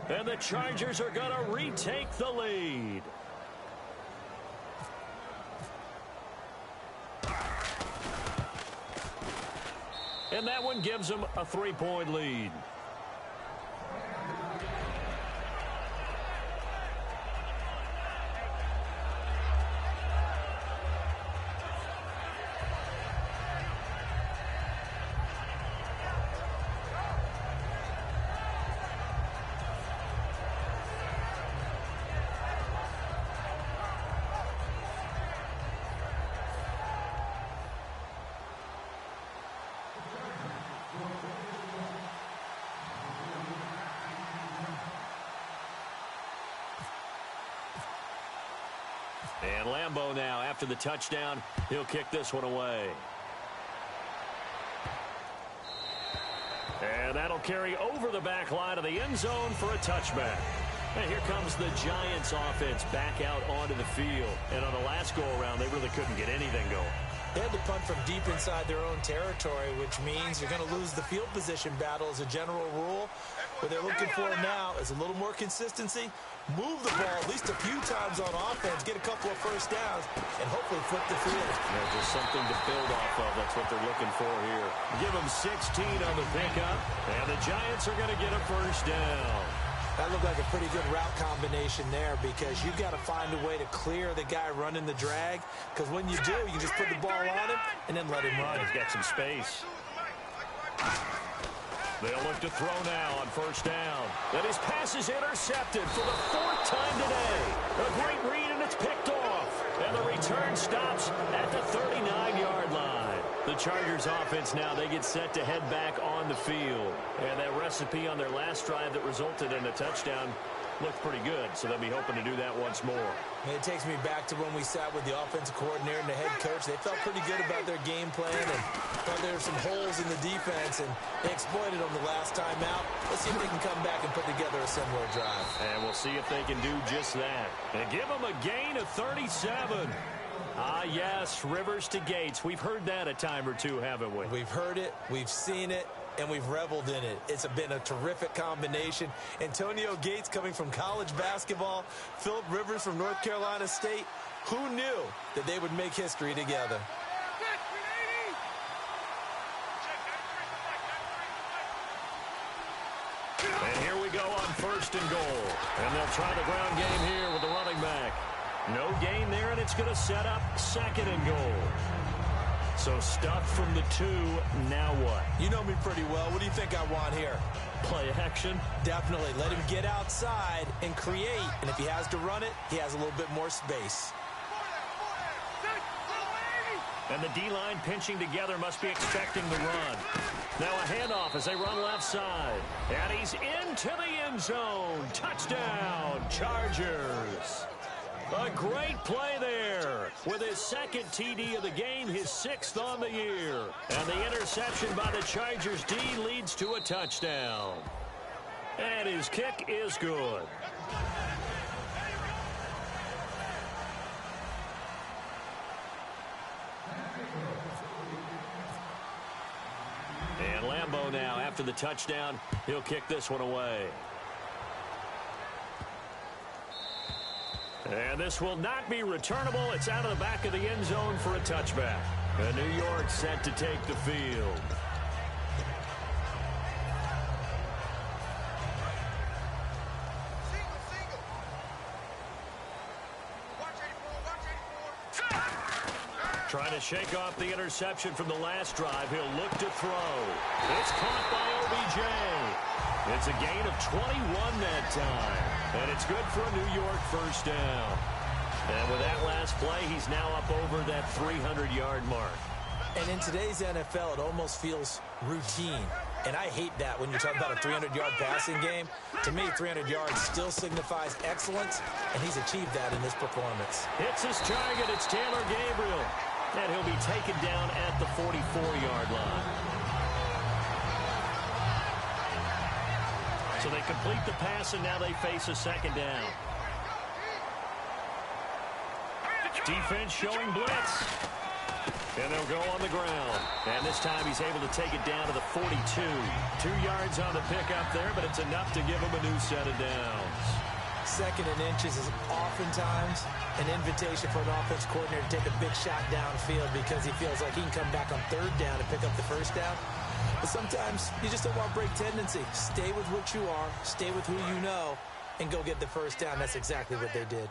Speaker 2: And the Chargers are going to retake the lead. And that one gives them a 3-point lead. And Lambeau now, after the touchdown, he'll kick this one away. And that'll carry over the back line of the end zone for a touchback. And here comes the Giants offense back out onto the field. And on the last go-around, they really couldn't get anything going.
Speaker 3: They had to punt from deep inside their own territory, which means you're going to lose the field position battle as a general rule. What they're looking for now is a little more consistency, move the ball at least a few times on offense, get a couple of first downs, and hopefully flip the field.
Speaker 2: Yeah, just something to build off of. That's what they're looking for here. Give them 16 on the pickup, and the Giants are going to get a first down.
Speaker 3: That looked like a pretty good route combination there because you've got to find a way to clear the guy running the drag, because when you do, you just put the ball on him and then let him run.
Speaker 2: He's got some space. They'll look to throw now on first down. And his pass is intercepted for the 4th time today. A great read, and it's picked off. And the return stops at the 39-yard line. The Chargers offense now, they get set to head back on the field. And that recipe on their last drive that resulted in a touchdown looked pretty good, so they'll be hoping to do that once more.
Speaker 3: And it takes me back to when we sat with the offensive coordinator and the head coach. They felt pretty good about their game plan and thought there were some holes in the defense, and they exploited them the last time out. Let's see if they can come back and put together a similar drive.
Speaker 2: And we'll see if they can do just that. And give them a gain of 37. Ah, yes, Rivers to Gates. We've heard that a time or two, haven't we?
Speaker 3: We've heard it, we've seen it, and we've reveled in it. It's been a terrific combination. Antonio Gates coming from college basketball, Philip Rivers from North Carolina State. Who knew that they would make history together?
Speaker 2: And here we go on 1st and goal. And they'll try the ground game here with the running back. No gain there, and it's going to set up 2nd and goal. So stuff from the 2, now what?
Speaker 3: You know me pretty well. What do you think I want here?
Speaker 2: Play action?
Speaker 3: Definitely. Let him get outside and create. And if he has to run it, he has a little bit more space.
Speaker 2: And the D-line pinching together must be expecting the run. Now a handoff as they run left side. And he's into the end zone. Touchdown, Chargers. A great play there with his 2nd TD of the game, his 6th on the year. And the interception by the Chargers D leads to a touchdown. And his kick is good. And Lambeau now, after the touchdown, he'll kick this one away. And this will not be returnable. It's out of the back of the end zone for a touchback. And New York set to take the field. Trying to shake off the interception from the last drive. He'll look to throw. It's caught by OBJ. It's a gain of 21 that time. And it's good for a New York 1st down. And with that last play, he's now up over that 300-yard mark.
Speaker 3: And in today's NFL, it almost feels routine. And I hate that when you talk about a 300-yard passing game. To me, 300 yards still signifies excellence, and he's achieved that in this performance.
Speaker 2: Hits his target. It's Taylor Gabriel. And he'll be taken down at the 44-yard line. So they complete the pass, and now they face a 2nd down. Defense showing blitz. And they'll go on the ground. And this time he's able to take it down to the 42. 2 yards on the pickup there, but it's enough to give him a new set of downs.
Speaker 3: 2nd and inches is oftentimes an invitation for an offense coordinator to take a big shot downfield because he feels like he can come back on 3rd down and pick up the 1st down. But sometimes you just don't want break tendency. Stay with what you are, stay with who you know, and go get the 1st down. That's exactly what they did.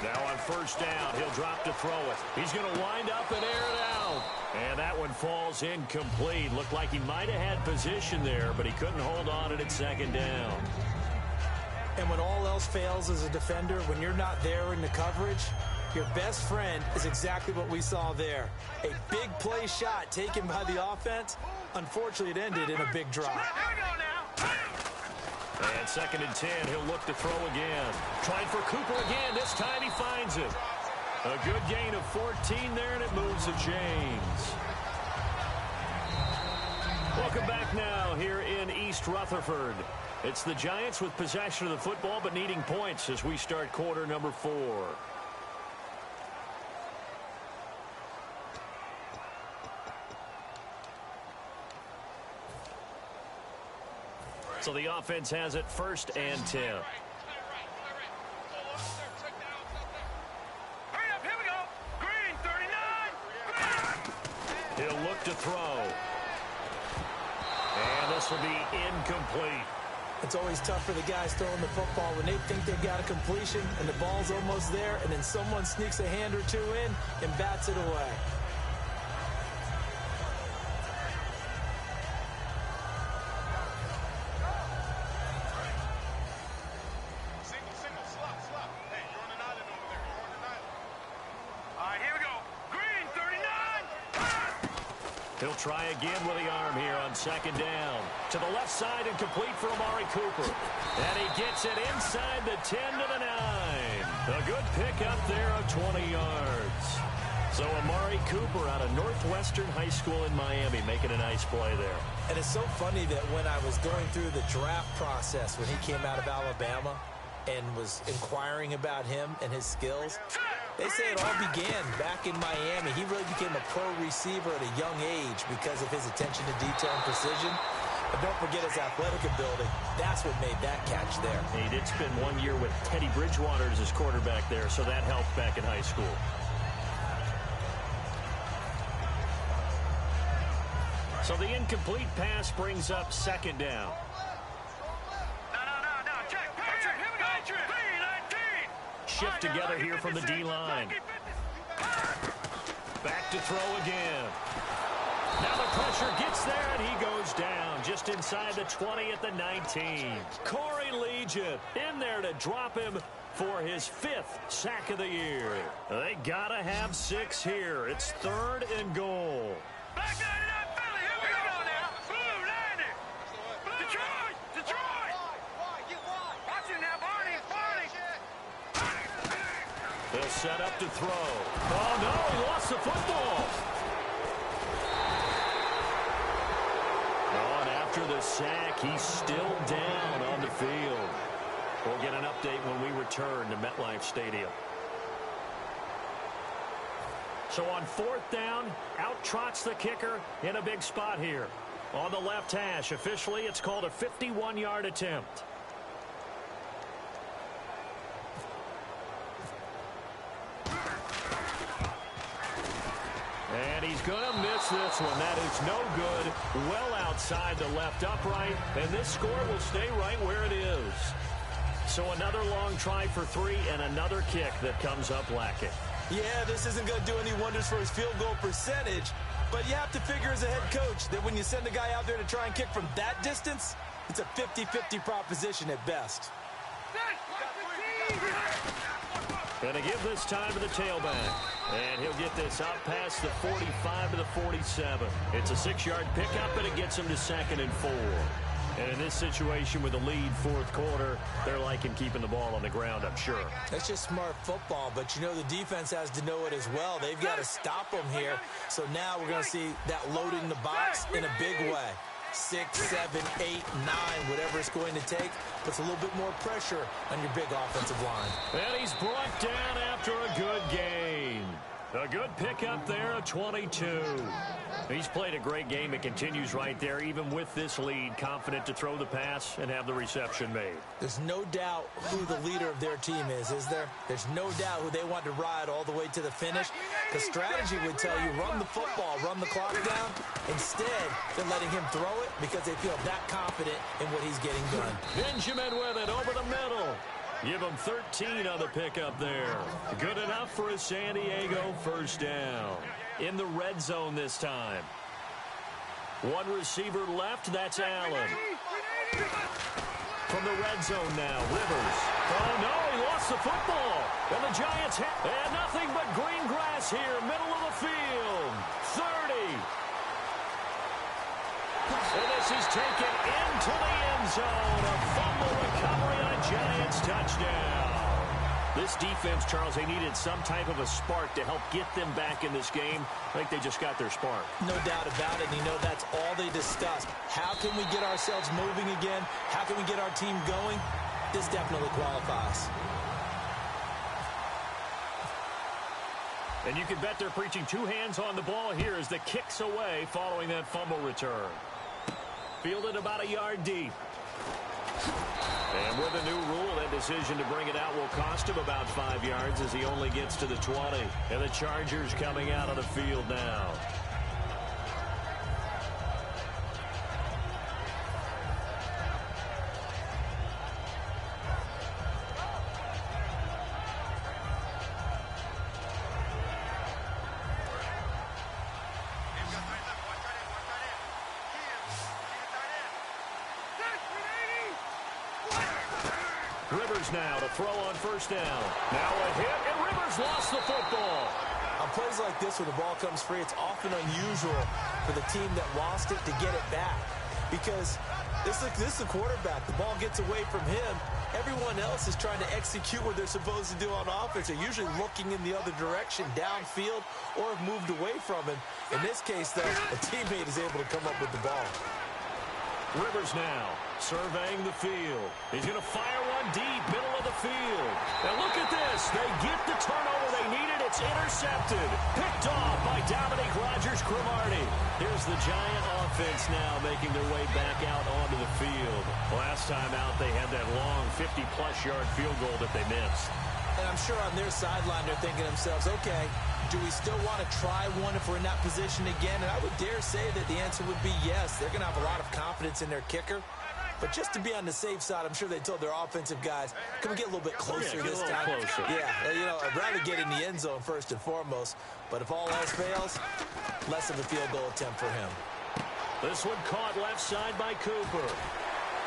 Speaker 2: Now on 1st down, he'll drop to throw it. He's going to wind up and air it out. And that one falls incomplete. Looked like he might have had position there, but he couldn't hold on at 2nd down.
Speaker 3: And when all else fails as a defender, when you're not there in the coverage, your best friend is exactly what we saw there. A big play shot taken by the offense. Unfortunately, it ended in a big drop.
Speaker 2: And 2nd and 10, he'll look to throw again. Trying for Cooper again. This time he finds it. A good gain of 14 there, and it moves to James. Welcome back now here in East Rutherford. It's the Giants with possession of the football, but needing points as we start quarter number 4. So the offense has it 1st and 10. He'll look to throw. And this will be incomplete.
Speaker 3: It's always tough for the guys throwing the football when they think they've got a completion and the ball's almost there, and then someone sneaks a hand or two in and bats it away.
Speaker 2: He'll try again with the arm here on second down. To the left side and complete for Amari Cooper. And he gets it inside the 10 to the 9. A good pick up there of 20 yards. So Amari Cooper out of Northwestern High School in Miami making a nice play there.
Speaker 3: And it's so funny that when I was going through the draft process when he came out of Alabama and was inquiring about him and his skills, they say it all began back in Miami. He really became a pro receiver at a young age because of his attention to detail and precision. But don't forget his athletic ability. That's what made that catch there.
Speaker 2: He did spend 1 year with Teddy Bridgewater as his quarterback there, so that helped back in high school. So the incomplete pass brings up second down.
Speaker 4: No. Check.
Speaker 2: Shift together here from the D-line. Back to throw again. Now the pressure gets there, and he goes down just inside the 20 at the 19. Corey Legion in there to drop him for his 5th sack of the year. They got to have 6 here. It's 3rd and goal.
Speaker 4: Back down to that Philly. Here we go now. Blue, landing. Detroit. Watch it now, Barney.
Speaker 2: They'll set up to throw. Oh, no, he lost the football. Oh, and after the sack, he's still down on the field. We'll get an update when we return to MetLife Stadium. So on 4th down, out trots the kicker in a big spot here. On the left hash, officially, it's called a 51-yard attempt. And he's going to miss this one. That is no good. Well outside the left upright. And this score will stay right where it is. So another long try for 3 and another kick that comes up lacking.
Speaker 3: Yeah, this isn't going to do any wonders for his field goal percentage, but you have to figure as a head coach that when you send a guy out there to try and kick from that distance, it's a 50-50 proposition at best.
Speaker 2: Going to give this time to the tailback. And he'll get this out past the 45 to the 47. It's a 6-yard pickup, and it gets him to 2nd and 4. And in this situation with the lead 4th quarter, they're liking keeping the ball on the ground, I'm sure.
Speaker 3: That's just smart football, but you know the defense has to know it as well. They've got to stop them here. So now we're going to see that loading the box in a big way. 6, 7, 8, 9, whatever it's going to take, puts a little bit more pressure on your big offensive line.
Speaker 2: And he's brought down after a good gain. A good pickup there, a 22. He's played a great game. It continues right there, even with this lead, confident to throw the pass and have the reception made.
Speaker 3: There's no doubt who the leader of their team is there? There's no doubt who they want to ride all the way to the finish. The strategy would tell you, run the football, run the clock down. Instead, they're letting him throw it because they feel that confident in what he's getting done.
Speaker 2: Benjamin with it over the middle. Give him 13 on the pickup there. Good enough for a San Diego 1st down. In the red zone this time. One receiver left, that's Allen. From the red zone now, Rivers. Oh, no, he lost the football. And the Giants and nothing but green grass here, middle of the field. 30. And this is taken into the end zone. A fumble recovery on a Giants touchdown. This defense, Charles, they needed some type of a spark to help get them back in this game. I think they just got their spark.
Speaker 3: No doubt about it. And you know, that's all they discussed. How can we get ourselves moving again? How can we get our team going? This definitely qualifies.
Speaker 2: And you can bet they're preaching 2 hands on the ball here as the kick's away following that fumble return. Fielded about a yard deep. And with a new rule, that decision to bring it out will cost him about 5 yards as he only gets to the 20. And the Chargers coming out on the field now. Rivers now to throw on 1st down. Now a hit, and Rivers lost the football.
Speaker 3: On plays like this where the ball comes free, it's often unusual for the team that lost it to get it back. Because this is a quarterback. The ball gets away from him. Everyone else is trying to execute what they're supposed to do on offense. They're usually looking in the other direction, downfield, or have moved away from him. In this case, though, a teammate is able to come up with the ball.
Speaker 2: Rivers now surveying the field. He's going to fire one deep, middle of the field. And look at this. They get the turnover they needed. It's intercepted. Picked off by Dominique Rodgers-Cromartie. Here's the Giant offense now making their way back out onto the field. Last time out, they had that long 50-plus yard field goal that they missed.
Speaker 3: And I'm sure on their sideline they're thinking to themselves, okay, do we still want to try one if we're in that position again? And I would dare say that the answer would be yes. They're going to have a lot of confidence in their kicker. But just to be on the safe side, I'm sure they told their offensive guys, can we get a little bit closer this time?
Speaker 2: Closer.
Speaker 3: Yeah, you know, I'd rather get in the end zone first and foremost. But if all else fails, less of a field goal attempt for him.
Speaker 2: This one caught left side by Cooper.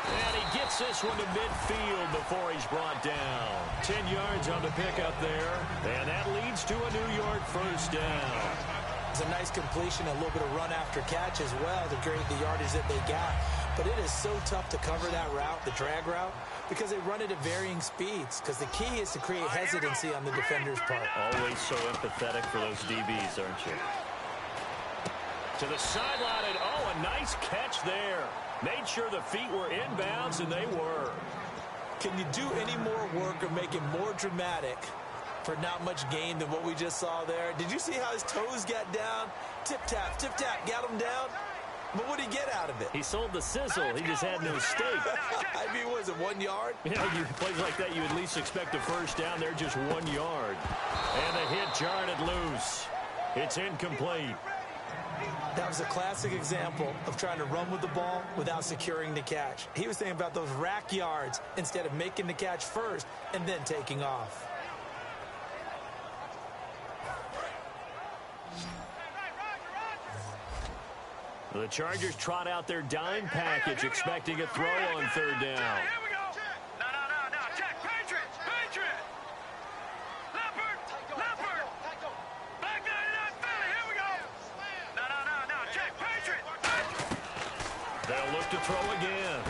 Speaker 2: And he gets this one to midfield before he's brought down. 10 yards on the pickup there. And that leads to a New York first down.
Speaker 3: It's a nice completion, a little bit of run after catch as well to create the yardage that they got. But it is so tough to cover that route, the drag route, because they run it at varying speeds. Because the key is to create hesitancy on the defender's part.
Speaker 2: Always so empathetic for those DBs, aren't you? To the sideline, and oh, a nice catch there. Made sure the feet were inbounds, and they were.
Speaker 3: Can you do any more work or make it more dramatic for not much gain than what we just saw there? Did you see how his toes got down? Tip-tap, got him down. But what did he get out of it?
Speaker 2: He sold the sizzle. He just had no steak.
Speaker 3: I mean, was it 1 yard?
Speaker 2: Yeah, you plays like that, you at least expect a first down. They're just 1 yard. And the hit jarred it loose. It's incomplete.
Speaker 3: That was a classic example of trying to run with the ball without securing the catch. He was thinking about those rack yards instead of making the catch first and then taking off.
Speaker 2: The Chargers trot out their dime package, expecting a throw on third down. They'll look to throw again.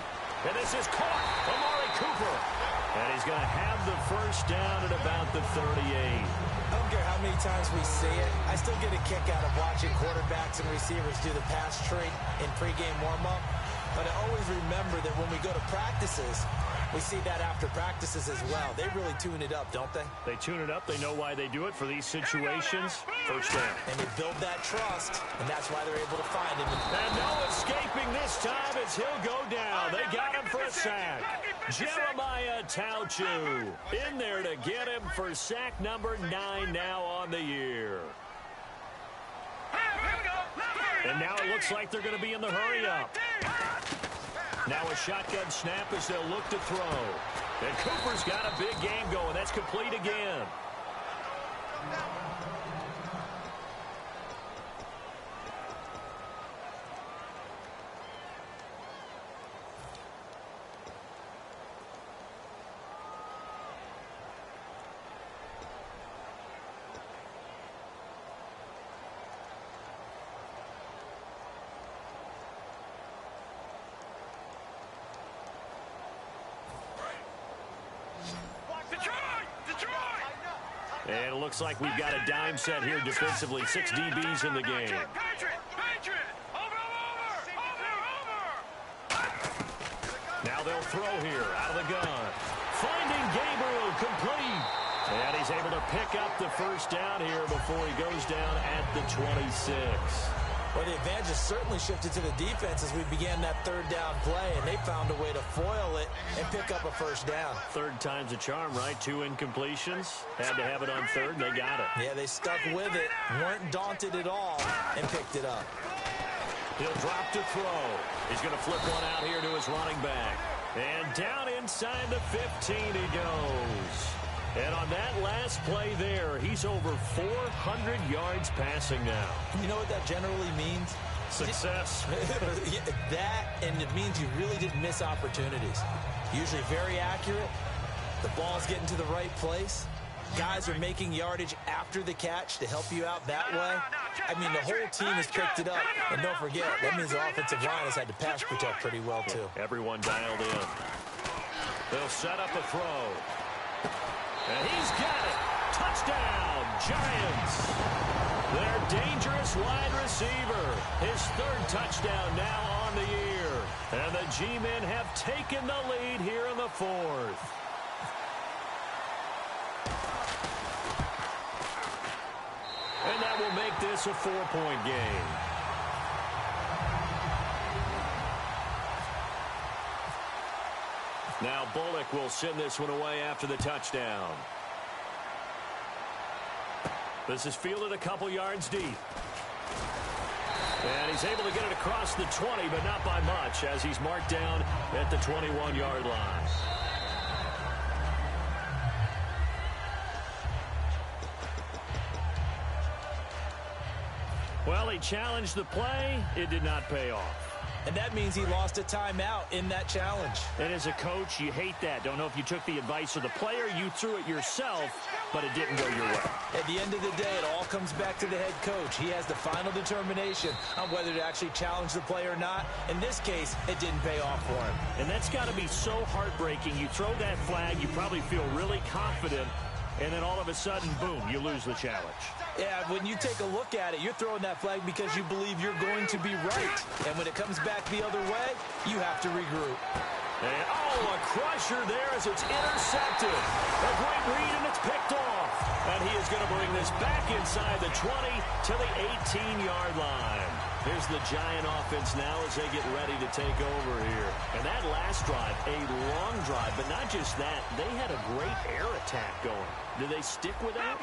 Speaker 2: And this is caught. Amari Cooper. And he's going to have the first down at about the 38.
Speaker 3: I don't care how many times we see it. I still get a kick out of watching quarterbacks and receivers do the pass tree in pregame warm-up. But I always remember that when we go to practices, we see that after practices as well. They really tune it up, don't they?
Speaker 2: They tune it up. They know why they do it for these situations. First down.
Speaker 3: And they build that trust, and that's why they're able to find him.
Speaker 2: And no escaping this time as he'll go down. They got him for a sack. Jeremiah Tauchu in there to get him for sack number 9 now on the year. And now it looks like they're going to be in the hurry-up. Now a shotgun snap as they'll look to throw. And Cooper's got a big game going. That's complete again. And it looks like we've got a dime set here defensively. 6 DBs in the game. Now they'll throw here out of the gun. Finding Gabriel complete. And he's able to pick up the first down here before he goes down at the 26.
Speaker 3: Well, the advantage has certainly shifted to the defense as we began that third down play, and they found a way to foil it and pick up a first down.
Speaker 2: Third time's a charm, right? 2 incompletions. Had to have it on third, and they got it.
Speaker 3: Yeah, they stuck with it, weren't daunted at all, and picked it up.
Speaker 2: He'll drop to throw. He's going to flip one out here to his running back. And down inside the 15 he goes. And on that last play there, he's over 400 yards passing now.
Speaker 3: You know what that generally means?
Speaker 2: Success.
Speaker 3: That, and it means you really didn't miss opportunities. Usually very accurate. The ball's getting to the right place. guys are making yardage after the catch to help you out that way, I mean, the whole team has picked it up. And don't forget, that means the offensive line has had to pass protect pretty well, too.
Speaker 2: Everyone dialed in. They'll set up a throw. And he's got it. Touchdown, Giants. Their dangerous wide receiver. His third touchdown now on the year. And the G-men have taken the lead here in the fourth. And that will make this a 4-point game. Now Bullock will send this one away after the touchdown. This is fielded a couple yards deep. And he's able to get it across the 20, but not by much, as he's marked down at the 21-yard line. Well, he challenged the play. It did not pay off.
Speaker 3: And that means he lost a timeout in that challenge.
Speaker 2: And as a coach, you hate that. Don't know if you took the advice of the player. You threw it yourself, but it didn't go your way.
Speaker 3: At the end of the day, it all comes back to the head coach. He has the final determination on whether to actually challenge the play or not. In this case, it didn't pay off for him.
Speaker 2: And that's got to be so heartbreaking. You throw that flag, you probably feel really confident, and then all of a sudden, boom, you lose the challenge.
Speaker 3: Yeah, when you take a look at it, you're throwing that flag because you believe you're going to be right. And when it comes back the other way, you have to regroup.
Speaker 2: And, a crusher there as it's intercepted. A great read, and it's picked off. And he is going to bring this back inside the 20 to the 18-yard line. Here's the Giant offense now as they get ready to take over here. And that last drive, a long drive, but not just that. They had a great air attack going. Did they stick with that?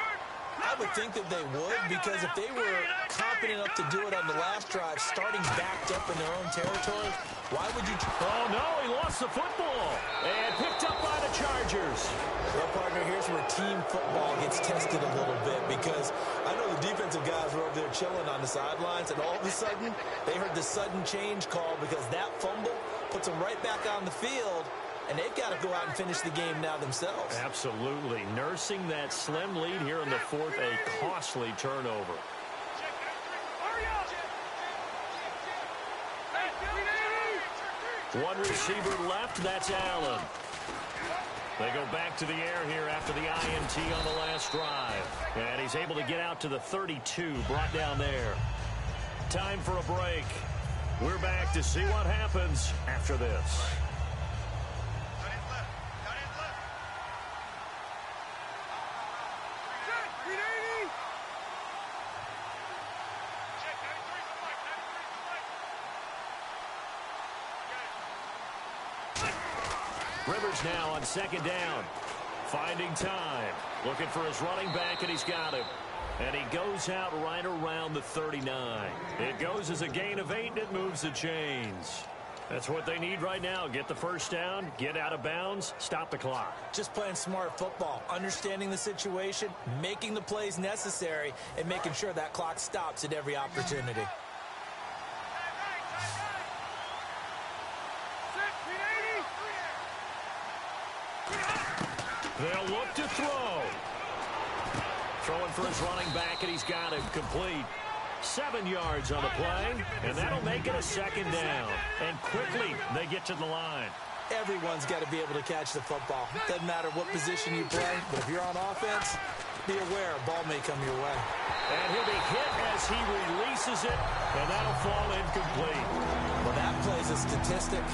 Speaker 3: I would think that they would, because if they were confident enough to do it on the last drive, starting backed up in their own territory, why would you...
Speaker 2: Oh, no, he lost the football. And picked up by the Chargers.
Speaker 3: Well, partner, here's where team football gets tested a little bit, because I know the defensive guys were over there chilling on the sidelines, and all of a sudden, they heard the sudden change call because that fumble puts them right back on the field. And they've got to go out and finish the game now themselves.
Speaker 2: Absolutely. Nursing that slim lead here in the fourth, a costly turnover. One receiver left, that's Allen. They go back to the air here after the INT on the last drive. And he's able to get out to the 32, brought down there. Time for a break. We're back to see what happens after this. Rivers now on second down. Finding time. Looking for his running back, and he's got him. And he goes out right around the 39. It goes as a gain of 8, and it moves the chains. That's what they need right now. Get the first down, get out of bounds, stop the clock.
Speaker 3: Just playing smart football, understanding the situation, making the plays necessary, and making sure that clock stops at every opportunity.
Speaker 2: They'll look to throw. Throwing for his running back, and he's got him complete. 7 yards on the play, and that'll make it a second down. And quickly, they get to the line.
Speaker 3: Everyone's got to be able to catch the football. Doesn't matter what position you play, but if you're on offense, be aware a ball may come your way.
Speaker 2: And he'll be hit as he releases it, and that'll fall incomplete.
Speaker 3: Well, that plays a statistic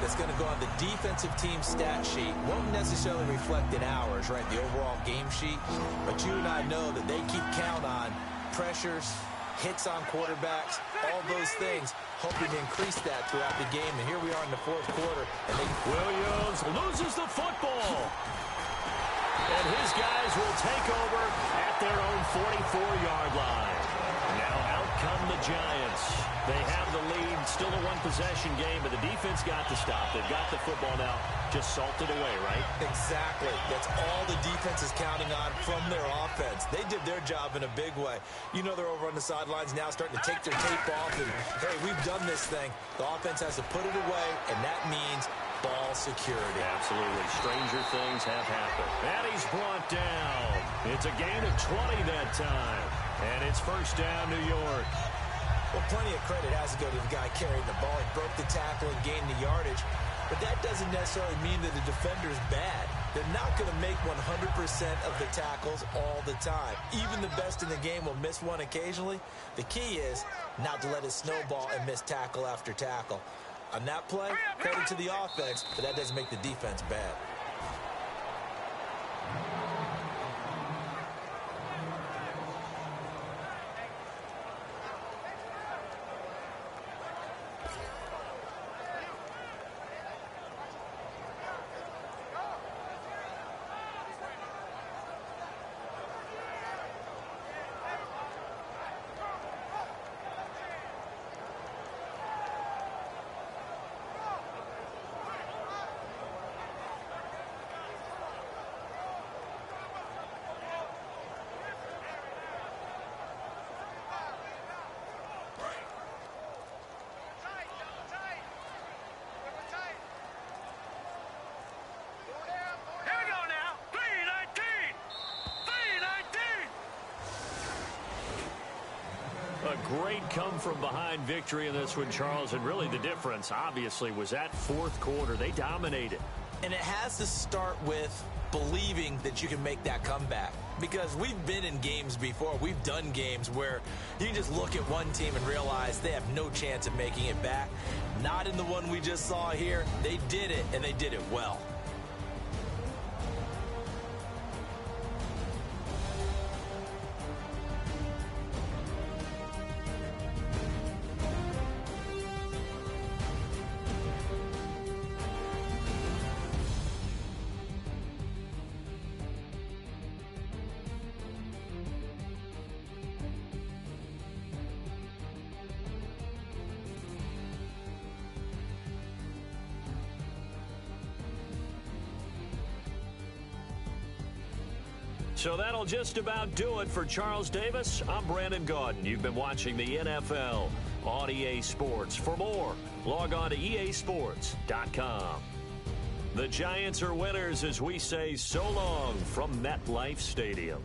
Speaker 3: that's going to go on the defensive team stat sheet. Won't necessarily reflect in ours, right, the overall game sheet. But you and I know that they keep count on pressures, hits on quarterbacks, all those things, hoping to increase that throughout the game. And here we are in the fourth quarter. And
Speaker 2: Williams loses the football. And his guys will take over at their own 44-yard line. Now out come the Giants. They have the lead, still a one-possession game, but the defense got to stop. They've got the football now, just salted away, right?
Speaker 3: Exactly. That's all the defense is counting on from their offense. They did their job in a big way. You know they're over on the sidelines now starting to take their tape off and, hey, we've done this thing. The offense has to put it away, and that means ball security.
Speaker 2: Absolutely. Stranger things have happened. And he's brought down. It's a gain of 20 that time. And it's first down, New York.
Speaker 3: Well, plenty of credit has to go to the guy carrying the ball. He broke the tackle and gained the yardage. But that doesn't necessarily mean that the defender's bad. They're not going to make 100% of the tackles all the time. Even the best in the game will miss one occasionally. The key is not to let it snowball and miss tackle after tackle. On that play, credit to the offense, but that doesn't make the defense bad.
Speaker 2: A great come-from-behind victory in this one, Charles, and really the difference, obviously, was that fourth quarter. They dominated.
Speaker 3: And it has to start with believing that you can make that comeback. Because we've been in games before. We've done games where you can just look at one team and realize they have no chance of making it back. Not in the one we just saw here. They did it, and they did it well.
Speaker 2: So that'll just about do it for Charles Davis. I'm Brandon Gaudin. You've been watching the NFL on EA Sports. For more, log on to easports.com. The Giants are winners as we say so long from MetLife Stadium.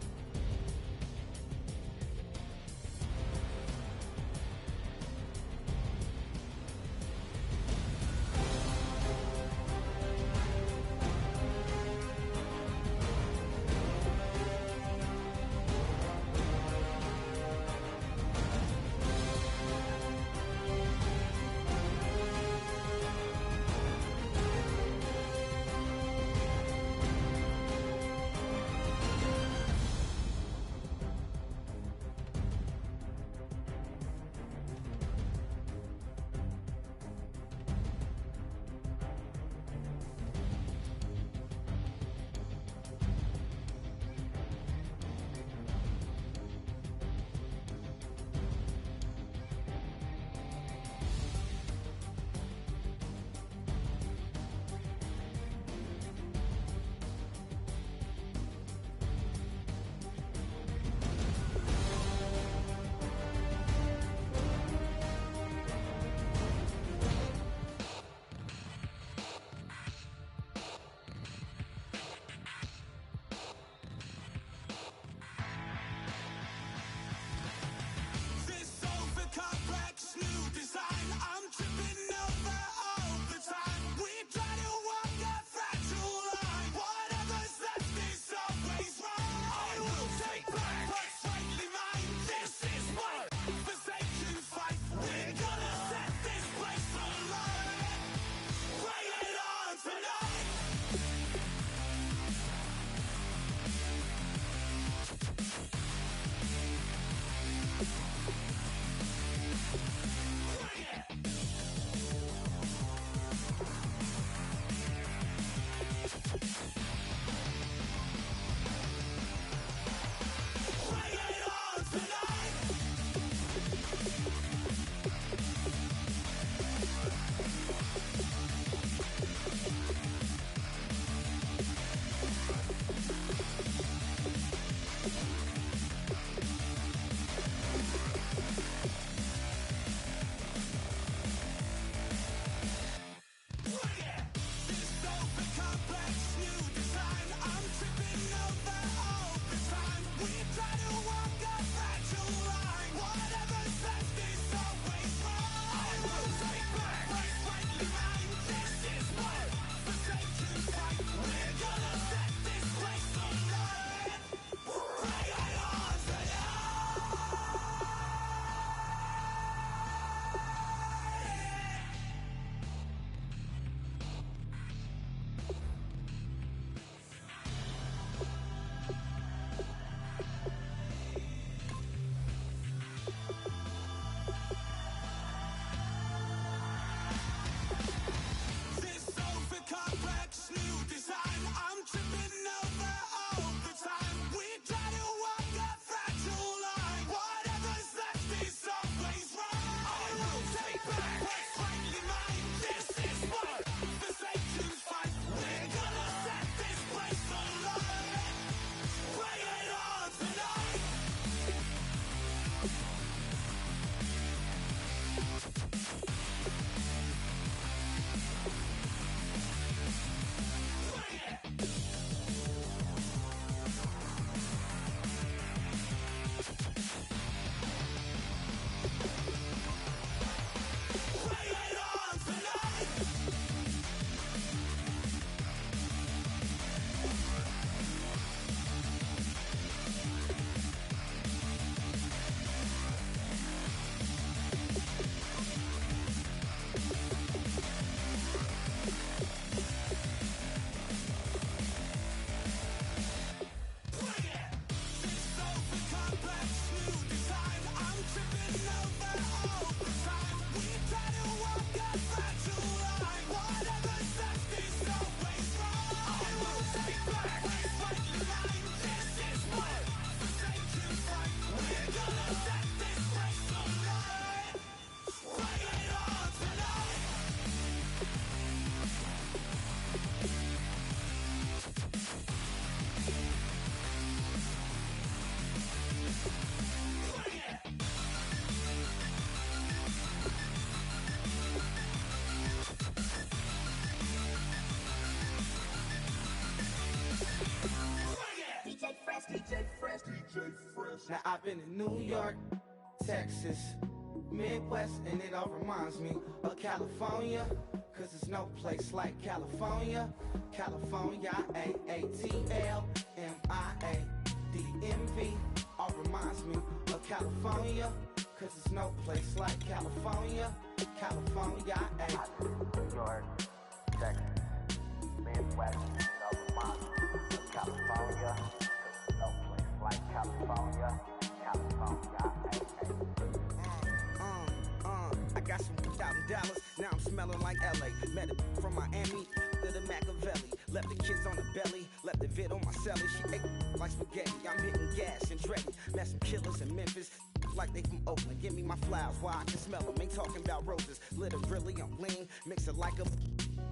Speaker 5: Now I've been in New York, Texas, Midwest, and it all reminds me of California, cause there's no place like California. California, AATLMIADMV, all reminds me of California, cause there's no place like California. California,
Speaker 6: New York, Texas, Midwest, it all reminds me of California, cause there's no place like California. California,
Speaker 5: I got some out in Dallas, now I'm smelling like LA. Met it from Miami to the Machiavelli. Left the kids on the belly, left the vid on my celly. She ate like spaghetti, I'm hitting gas and Dreddy. Met some killers in Memphis, like they from Oakland. Give me my flowers while I can smell them. Ain't talking about roses, literally I'm lean. Mix it like a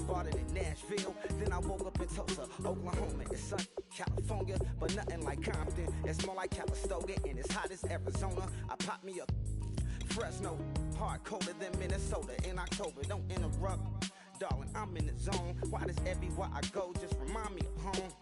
Speaker 5: bought it in Nashville. Then I woke up in Tulsa, Oklahoma. It's sunny, California, but nothing like Compton. It's more like Calistoga, and it's hot as Arizona. I pop me a Fresno, hard colder than Minnesota in October. Don't interrupt, darling, I'm in the zone. Why does everywhere I go just remind me of home?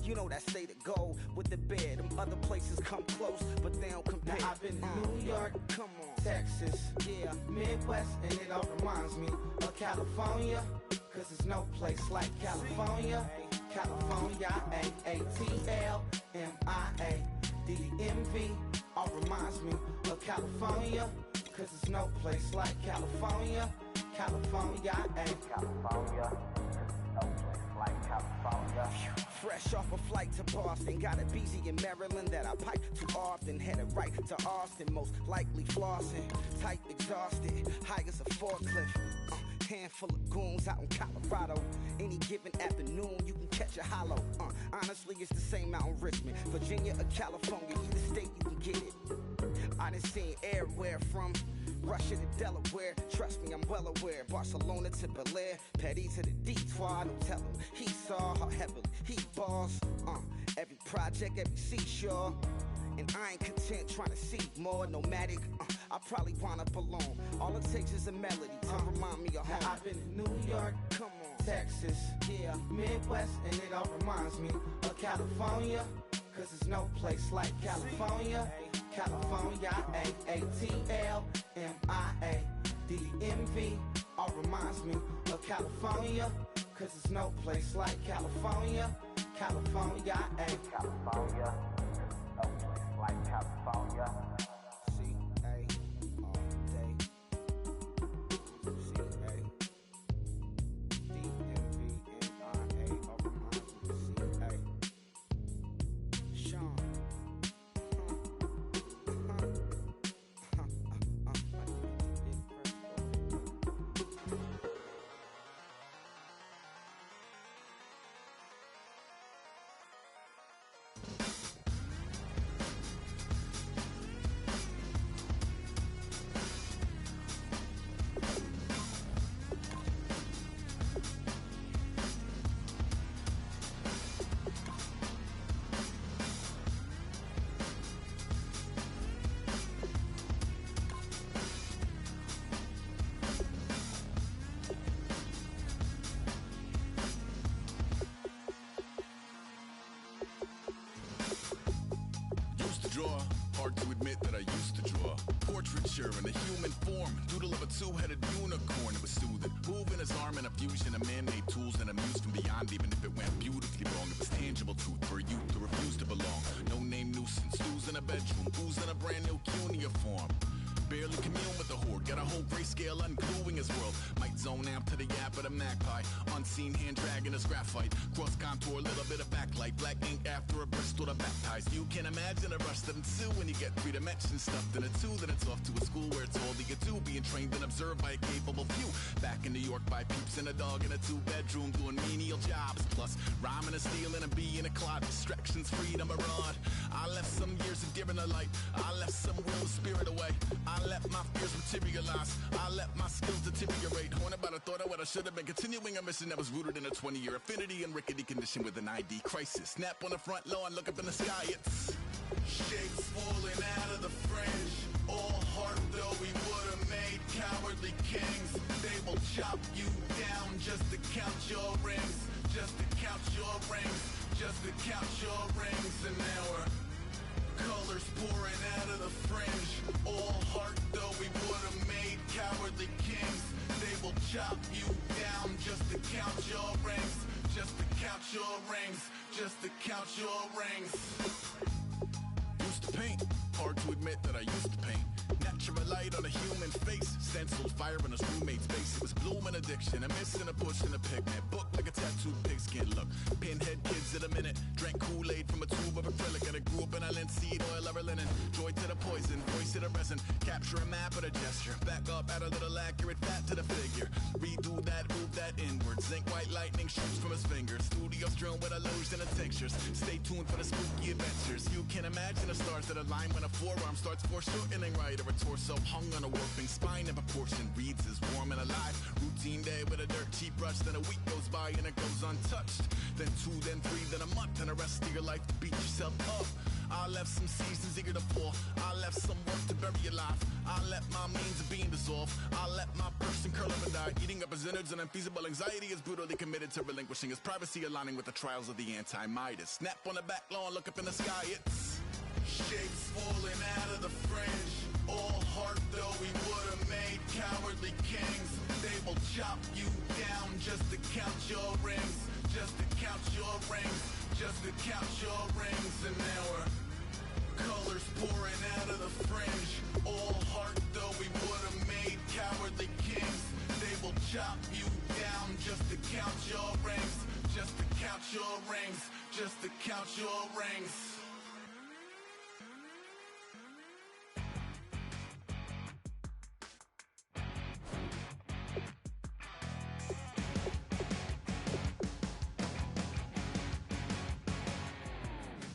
Speaker 5: You know that state of gold with the bed. Them other places come close, but they don't compare. Now I've been to New York, come on, Texas, yeah, Midwest, and it all reminds me of California, cause there's no place like California. California, AATLMIADMV, all reminds me of California, cause there's no place like California. California,
Speaker 6: California, no place like California.
Speaker 5: Fresh off a flight to Boston, got a BZ in Maryland that I pipe too often. Headed right to Austin, most likely flossing. Tight, exhausted, high as a forklift. Handful of goons out in Colorado. Any given afternoon, you can catch a hollow. Honestly, it's the same out in Richmond, Virginia or California. Either state, you can get it. I done seen everywhere from Russia to Delaware. Trust me, I'm well aware. Barcelona to Bel Air, Petty to the Detroit. No tell him he saw how heavily he balls. Every project, every seashore. And I ain't content trying to see more nomadic. I probably wind up alone. All it takes is a melody to remind me of home. Now I've been to New York, come on, Texas, yeah, Midwest, and it all reminds me of California, cause there's no place like California. California, AATLMIADMV, all reminds me of California, cause there's no place like California. California,
Speaker 6: California, no place like California.
Speaker 5: C-A all day. C-A D-M-V-M-I-A, all reminds me of C-A. Sean.
Speaker 7: Draw. Hard to admit that I used to draw. Portraiture in a human form. Doodle of a two-headed unicorn. It was soothing. Moving his arm in a fusion of man-made tools and amused from beyond. Even if it went beautifully wrong, it was tangible truth for a youth to refuse to belong. No name nuisance. Stews in a bedroom. Who's in a brand new cuneiform? Barely commune with the horde. Got a whole grayscale ungluing his world. Might zone amp to the yap of the magpie. Unseen hand dragging his graphite. Cross contour, little bit of backlight. Black ink after a Bristol to baptize. You can imagine a rush to ensue when you get three dimensions stuffed in a two. Then it's off to a school where it's all you get to. Being trained and observed by a capable few. Back in New York by peeps and a dog in a two-bedroom doing menial jobs. Plus rhyming and stealing and being a clod. Distractions, freedom, abroad. I left some years of giving a light. I left some will of spirit away. I let my fears materialize. I let my skills deteriorate. Horn about a thought of what I should have been. Continuing a mission that was rooted in a 20-year affinity and rickety condition with an ID crisis. Snap on the front lawn, look up in the sky. It's shapes falling out of the fringe. All heart though we would have made cowardly kings. They will chop you down just to count your rings. Just to count your rings. Just to count your rings. And now we're Colors pouring out of the fringe. All heart though we would have made cowardly kings. They will chop you down just to count your rings. Just to count your rings. Just to count your rings. Used to paint. Hard to admit that I used to paint. Natural light on a human face. Stenciled fire in his roommate's face. It was bloom and addiction. A miss and a push and a pigment. Book like a tattooed pigskin look. Pinhead kids in a minute. Drank Kool-Aid from a tube of acrylic. And I grew up in a linseed oil or a linen. Joy to the poison. Voice to the resin. Capture a map of a gesture. Back up, add a little accurate fat to the figure. Redo that, move that inward. Zinc white lightning shoots from his fingers. Studio strewn with illusion and tinctures. Stay tuned for the spooky adventures. You can imagine the stars that align when a forearm starts foreshortening right, or a torso hung on a warping spine in proportion reads as warm and alive. Routine day with a dirt cheap brush, then a week goes by and it goes untouched. Then 2, then 3, then a month, and the rest of your life to beat yourself up. I left some seasons eager to fall. I left some work to bury your life. I let my means of being dissolve. I let my person curl up and die. Eating up his innards and unfeasible anxiety is brutally committed to relinquishing his privacy, aligning with the trials of the anti-Midas. Snap on the back lawn, look up in the sky, it's shapes falling out of the fringe. All heart though we would have made cowardly kings. They will chop you down just to count your rings. Just to count your rings. Just to count your rings. And now we're colors pouring out of the fringe. All heart though we would have made cowardly kings. They will chop you down just to count your rings. Just to count your rings. Just to count your rings.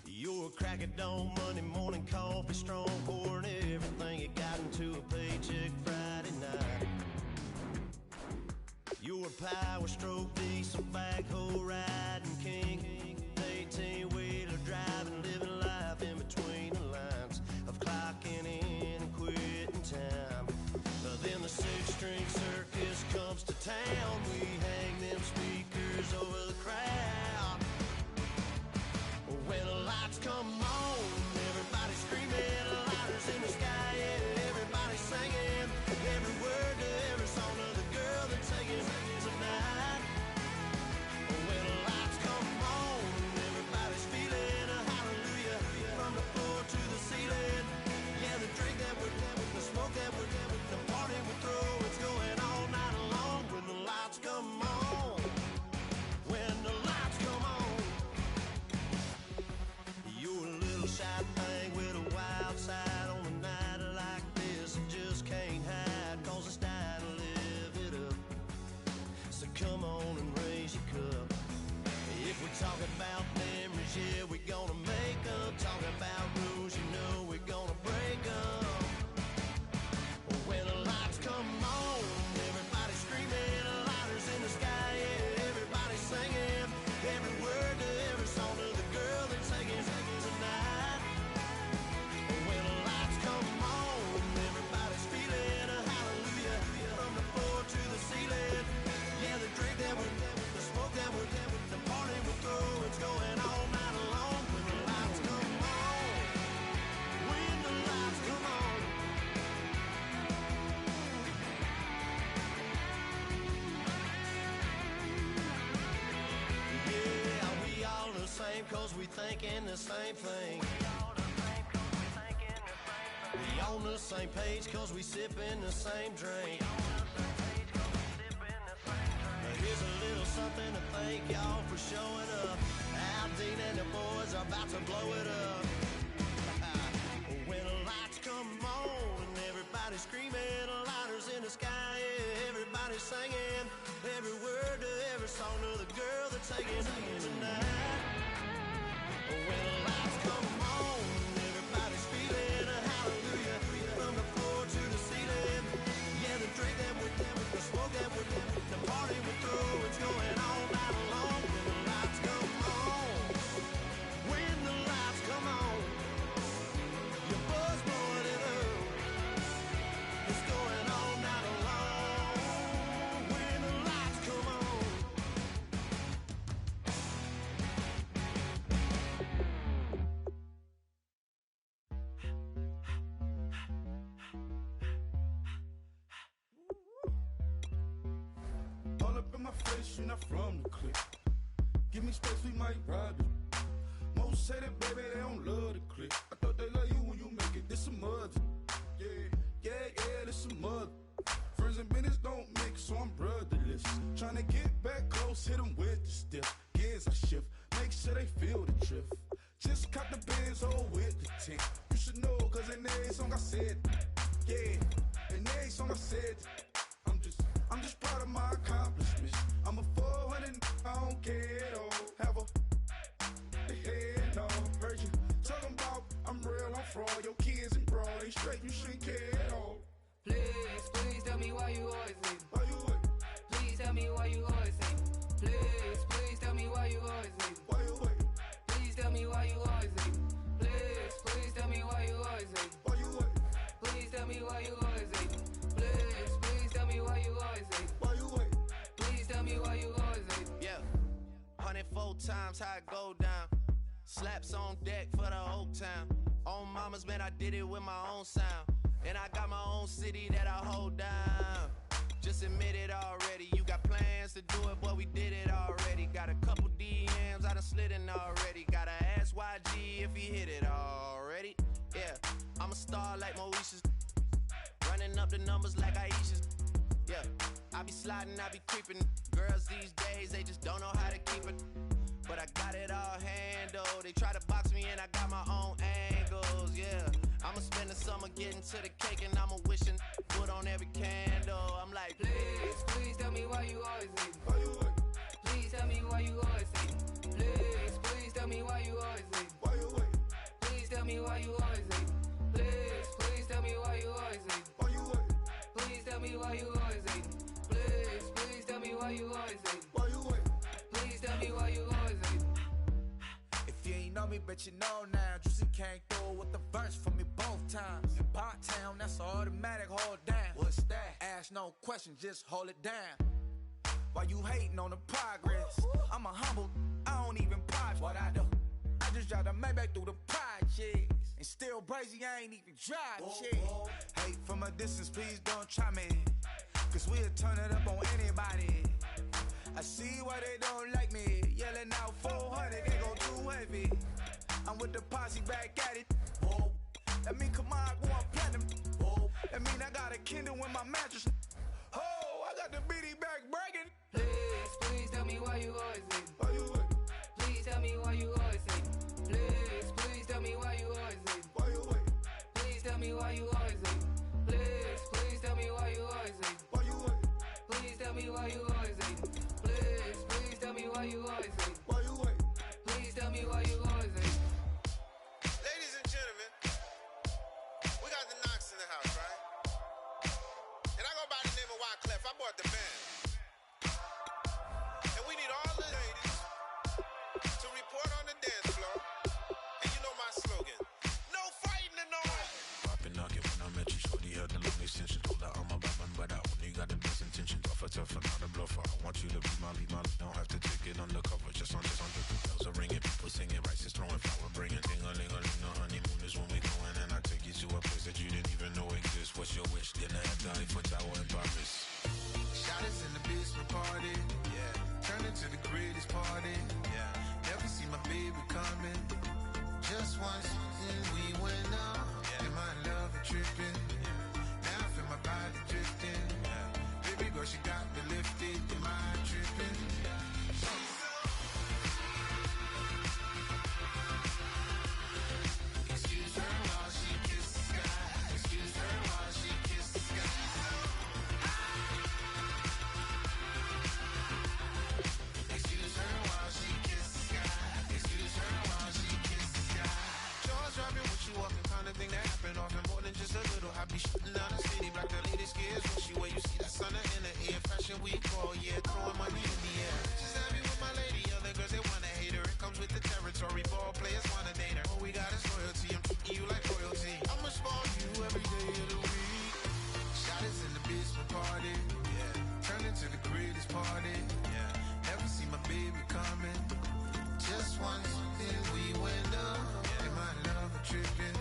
Speaker 8: You're a crack at dawn, Monday morning coffee, strong pouring everything you got into a paycheck Friday night. You're a power stroke, diesel backhoe riding king, 18-wheeler driving, living life in between the lines of clocking in and quitting time. Then the 6-string circus comes to town. We hang them speakers over the crowd. When the lights come on, everybody screaming, lighters in the sky, yeah, everybody singing every word to every song of the girl they're taking tonight. When the lights come on, everybody's feeling a hallelujah from the floor to the ceiling. Yeah, the drink that we're the smoke that we're the party we throw, it's going all night long. When the lights come on, when the lights come on. You're a little shy thing with a wild side. On a night like this, it just can't hide, cause it's time to live it up. So come on and raise your cup. If we're talking about memories, yeah, we're gonna make them. Talking about rules, you know we're gonna break them. When the lights come on, everybody screaming, lighters in the sky, yeah, everybody singing every word to every song of the girl they're taking tonight. When the lights come on, everybody's feeling a hallelujah from the floor to the ceiling. Yeah, the drink that we're the smoke that we're the party we throw, it's going all night long. When the lights come on, when the lights come on. Yeah, we all the same cause we thinking the same thing. We on the same page cause we sipping the same drink. Here's a little something to thank y'all for showing up. Al Dean and the boys are about to blow it up. When the lights come on and everybody's screaming, lighters in the sky, yeah, everybody's singing every word to every song of the girl they're taking tonight. When the lights come on, everybody's feeling a hallelujah from the floor to the ceiling. Yeah, the drink that we're the smoke that we're the party we throw, it's going all night long. When the lights come on, when the lights come
Speaker 9: face, you're not from the clique. Give me space, we might ride it. Most say that, baby, they don't love the clique. I thought they love you when you make it. This some mud. Yeah, this some mud. Friends and business don't mix, so I'm brotherless. Tryna get back close, hit them with the stiff. Gears I shift, make sure they feel the drift. Just cop the Benz, oh, with the tint. You should know, cause in every song I said, yeah, in every song I said, I'm just proud of my accomplishments. I'm a 400, I don't care at all. Have a head, no, heard you talking about I'm real, I'm fraud. Your kids and broad, they straight, you shouldn't care at all.
Speaker 10: Please tell me why you always leave.
Speaker 9: Why you wait?
Speaker 10: Please tell me why you always leave. Please tell me why you always leave.
Speaker 9: Why you wait?
Speaker 10: Please tell me why you always leave. Please tell me why you always leave.
Speaker 9: Why you wait?
Speaker 10: Please tell me why you always leave. Please tell me why you always leave.
Speaker 9: Why you wait?
Speaker 10: Please tell me why you always leave.
Speaker 8: Yeah, 104 times how it go down. Slaps on deck for the whole town. On mamas, man, I did it with my own sound. And I got my own city that I hold down. Just admit it already. You got plans to do it, boy, we did it already. Got a couple DMs, I done slid in already. Gotta ask YG if he hit it already. Yeah, I'm a star like Moesha's. Running up the numbers like Aisha's. Yeah, I be sliding, I be creeping. Girls these days, they just don't know how to keep it. But I got it all handled. They try to box me in, I got my own angles, yeah. I'ma spend the summer getting to the cake and I'ma wishing wood on every candle. I'm like,
Speaker 10: please tell me why you always leave.
Speaker 9: Why you wait?
Speaker 10: Please tell me why you always leave. Please tell me why you always leave.
Speaker 9: Why you wait?
Speaker 10: Please tell me why you always leave. Please tell me why you always leave.
Speaker 9: Why you wait?
Speaker 10: Please tell me why you always leave. Please tell me why you always leave.
Speaker 9: Why you wait?
Speaker 10: Please tell me why you always leave.
Speaker 11: If you ain't know me, but you know now. Juicy came through with the verse for me both times. In Bot Town, that's automatic, hold down. What's that? Ask no question, just hold it down. While you hating on the progress, I'm a humble, I don't even pride what I do. I just drive the Maybach through the projects. And still brazy, I ain't even drive shit. Hate from a distance, please don't try me. Cause we'll turn it up on anybody. I see why they don't like me. Yelling out 400, they go too heavy. I'm with the posse back at it. That mean come on, go on platinum. That mean I got a Kindle in my mattress. Oh, I got the BD back bragging.
Speaker 10: Please tell me why you always leave.
Speaker 9: Why you wait?
Speaker 10: Please tell me why you always leave. Please tell me why you always leave.
Speaker 9: Why you wait?
Speaker 10: Please tell me why you always leave. Please tell me why you always leave.
Speaker 9: Why you wait?
Speaker 10: Please tell me why you always leave. Please tell me why you always leave.
Speaker 9: Why you wait?
Speaker 10: Please tell me why you always leave.
Speaker 4: Ladies and gentlemen, we got the Knox in the house, right? And I go by the name of Wyclef. I bought the band. And we need all the ladies to report on the dance floor. And you know my slogan, no fighting and no
Speaker 12: Popping knocking when I met you, shorty had the long extension. Told her I'm a bad man, but I only got the best intention. Tougher, not a bluffer. I want you to be my lead. Don't have to take it undercover. Just on the bells are ringing, people singing, rice is throwing, flower bringing. Ding-a-ling-a-ling, the honeymoon is when we going, and I take you to a place that you didn't even know exists. What's your wish? Dinner at the Eiffel Tower in Paris.
Speaker 9: Shot us in the basement party. Yeah. Turn into the greatest party. Yeah. Never see my baby coming. Just once, and we went up. Yeah. And my love tripping. Yeah. Now I feel my body drifting. Yeah. Baby girl, she got me lifted. Am I tripping? Yeah. Excuse her while she kisses the sky. Excuse her while she kisses the sky. Excuse her while she kisses the sky. Excuse her while she kisses the sky. Jaws dropping when she walking, kind of thing that happen often. More than just a little. I be shooting down the city, black the latest gears. When she where you see that sun in the air. Fashion week all year, throwing money in the air. She's happy with my lady, other girls they wanna hate her. It comes with the territory, ball players wanna date her. All we got is loyalty, I'm treating you like royalty. I'ma spoil you every day of the week. Shot us in the basement party, yeah. Turn into the greatest party, yeah. Never see my baby coming. Just once, then we went up, yeah. And my love tripping.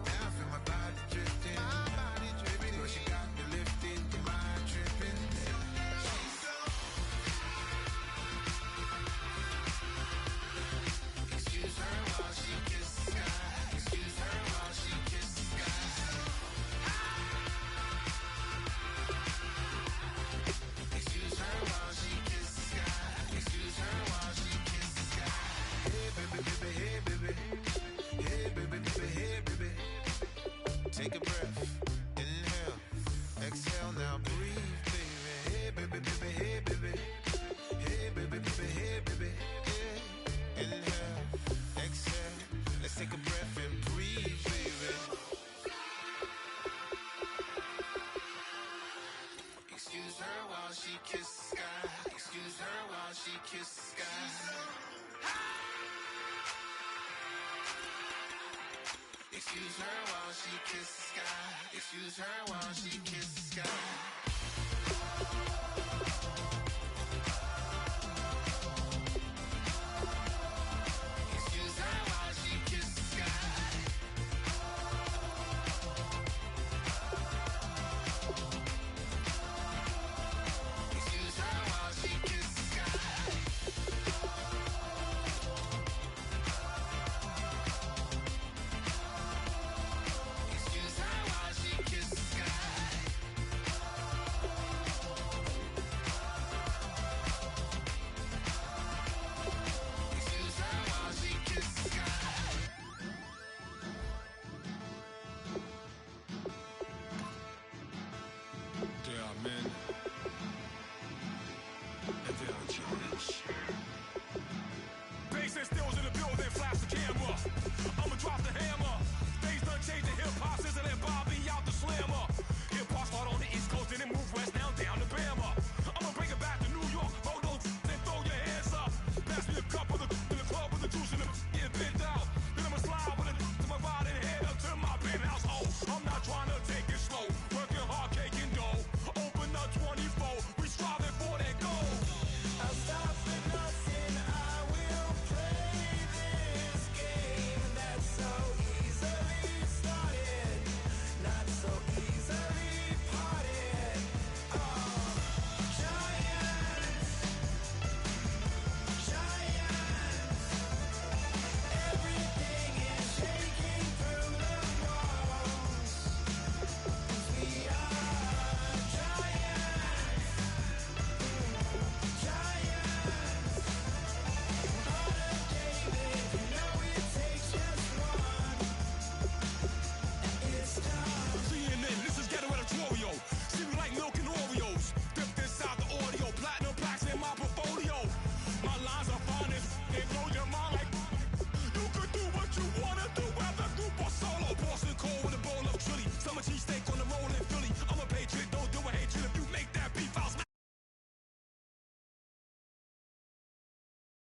Speaker 9: Now I feel my body drifting. My body dripping. Girl, she got me lifted. Am I tripping? She's so
Speaker 13: Excuse her while she kisses the sky. Excuse her while she kisses the sky.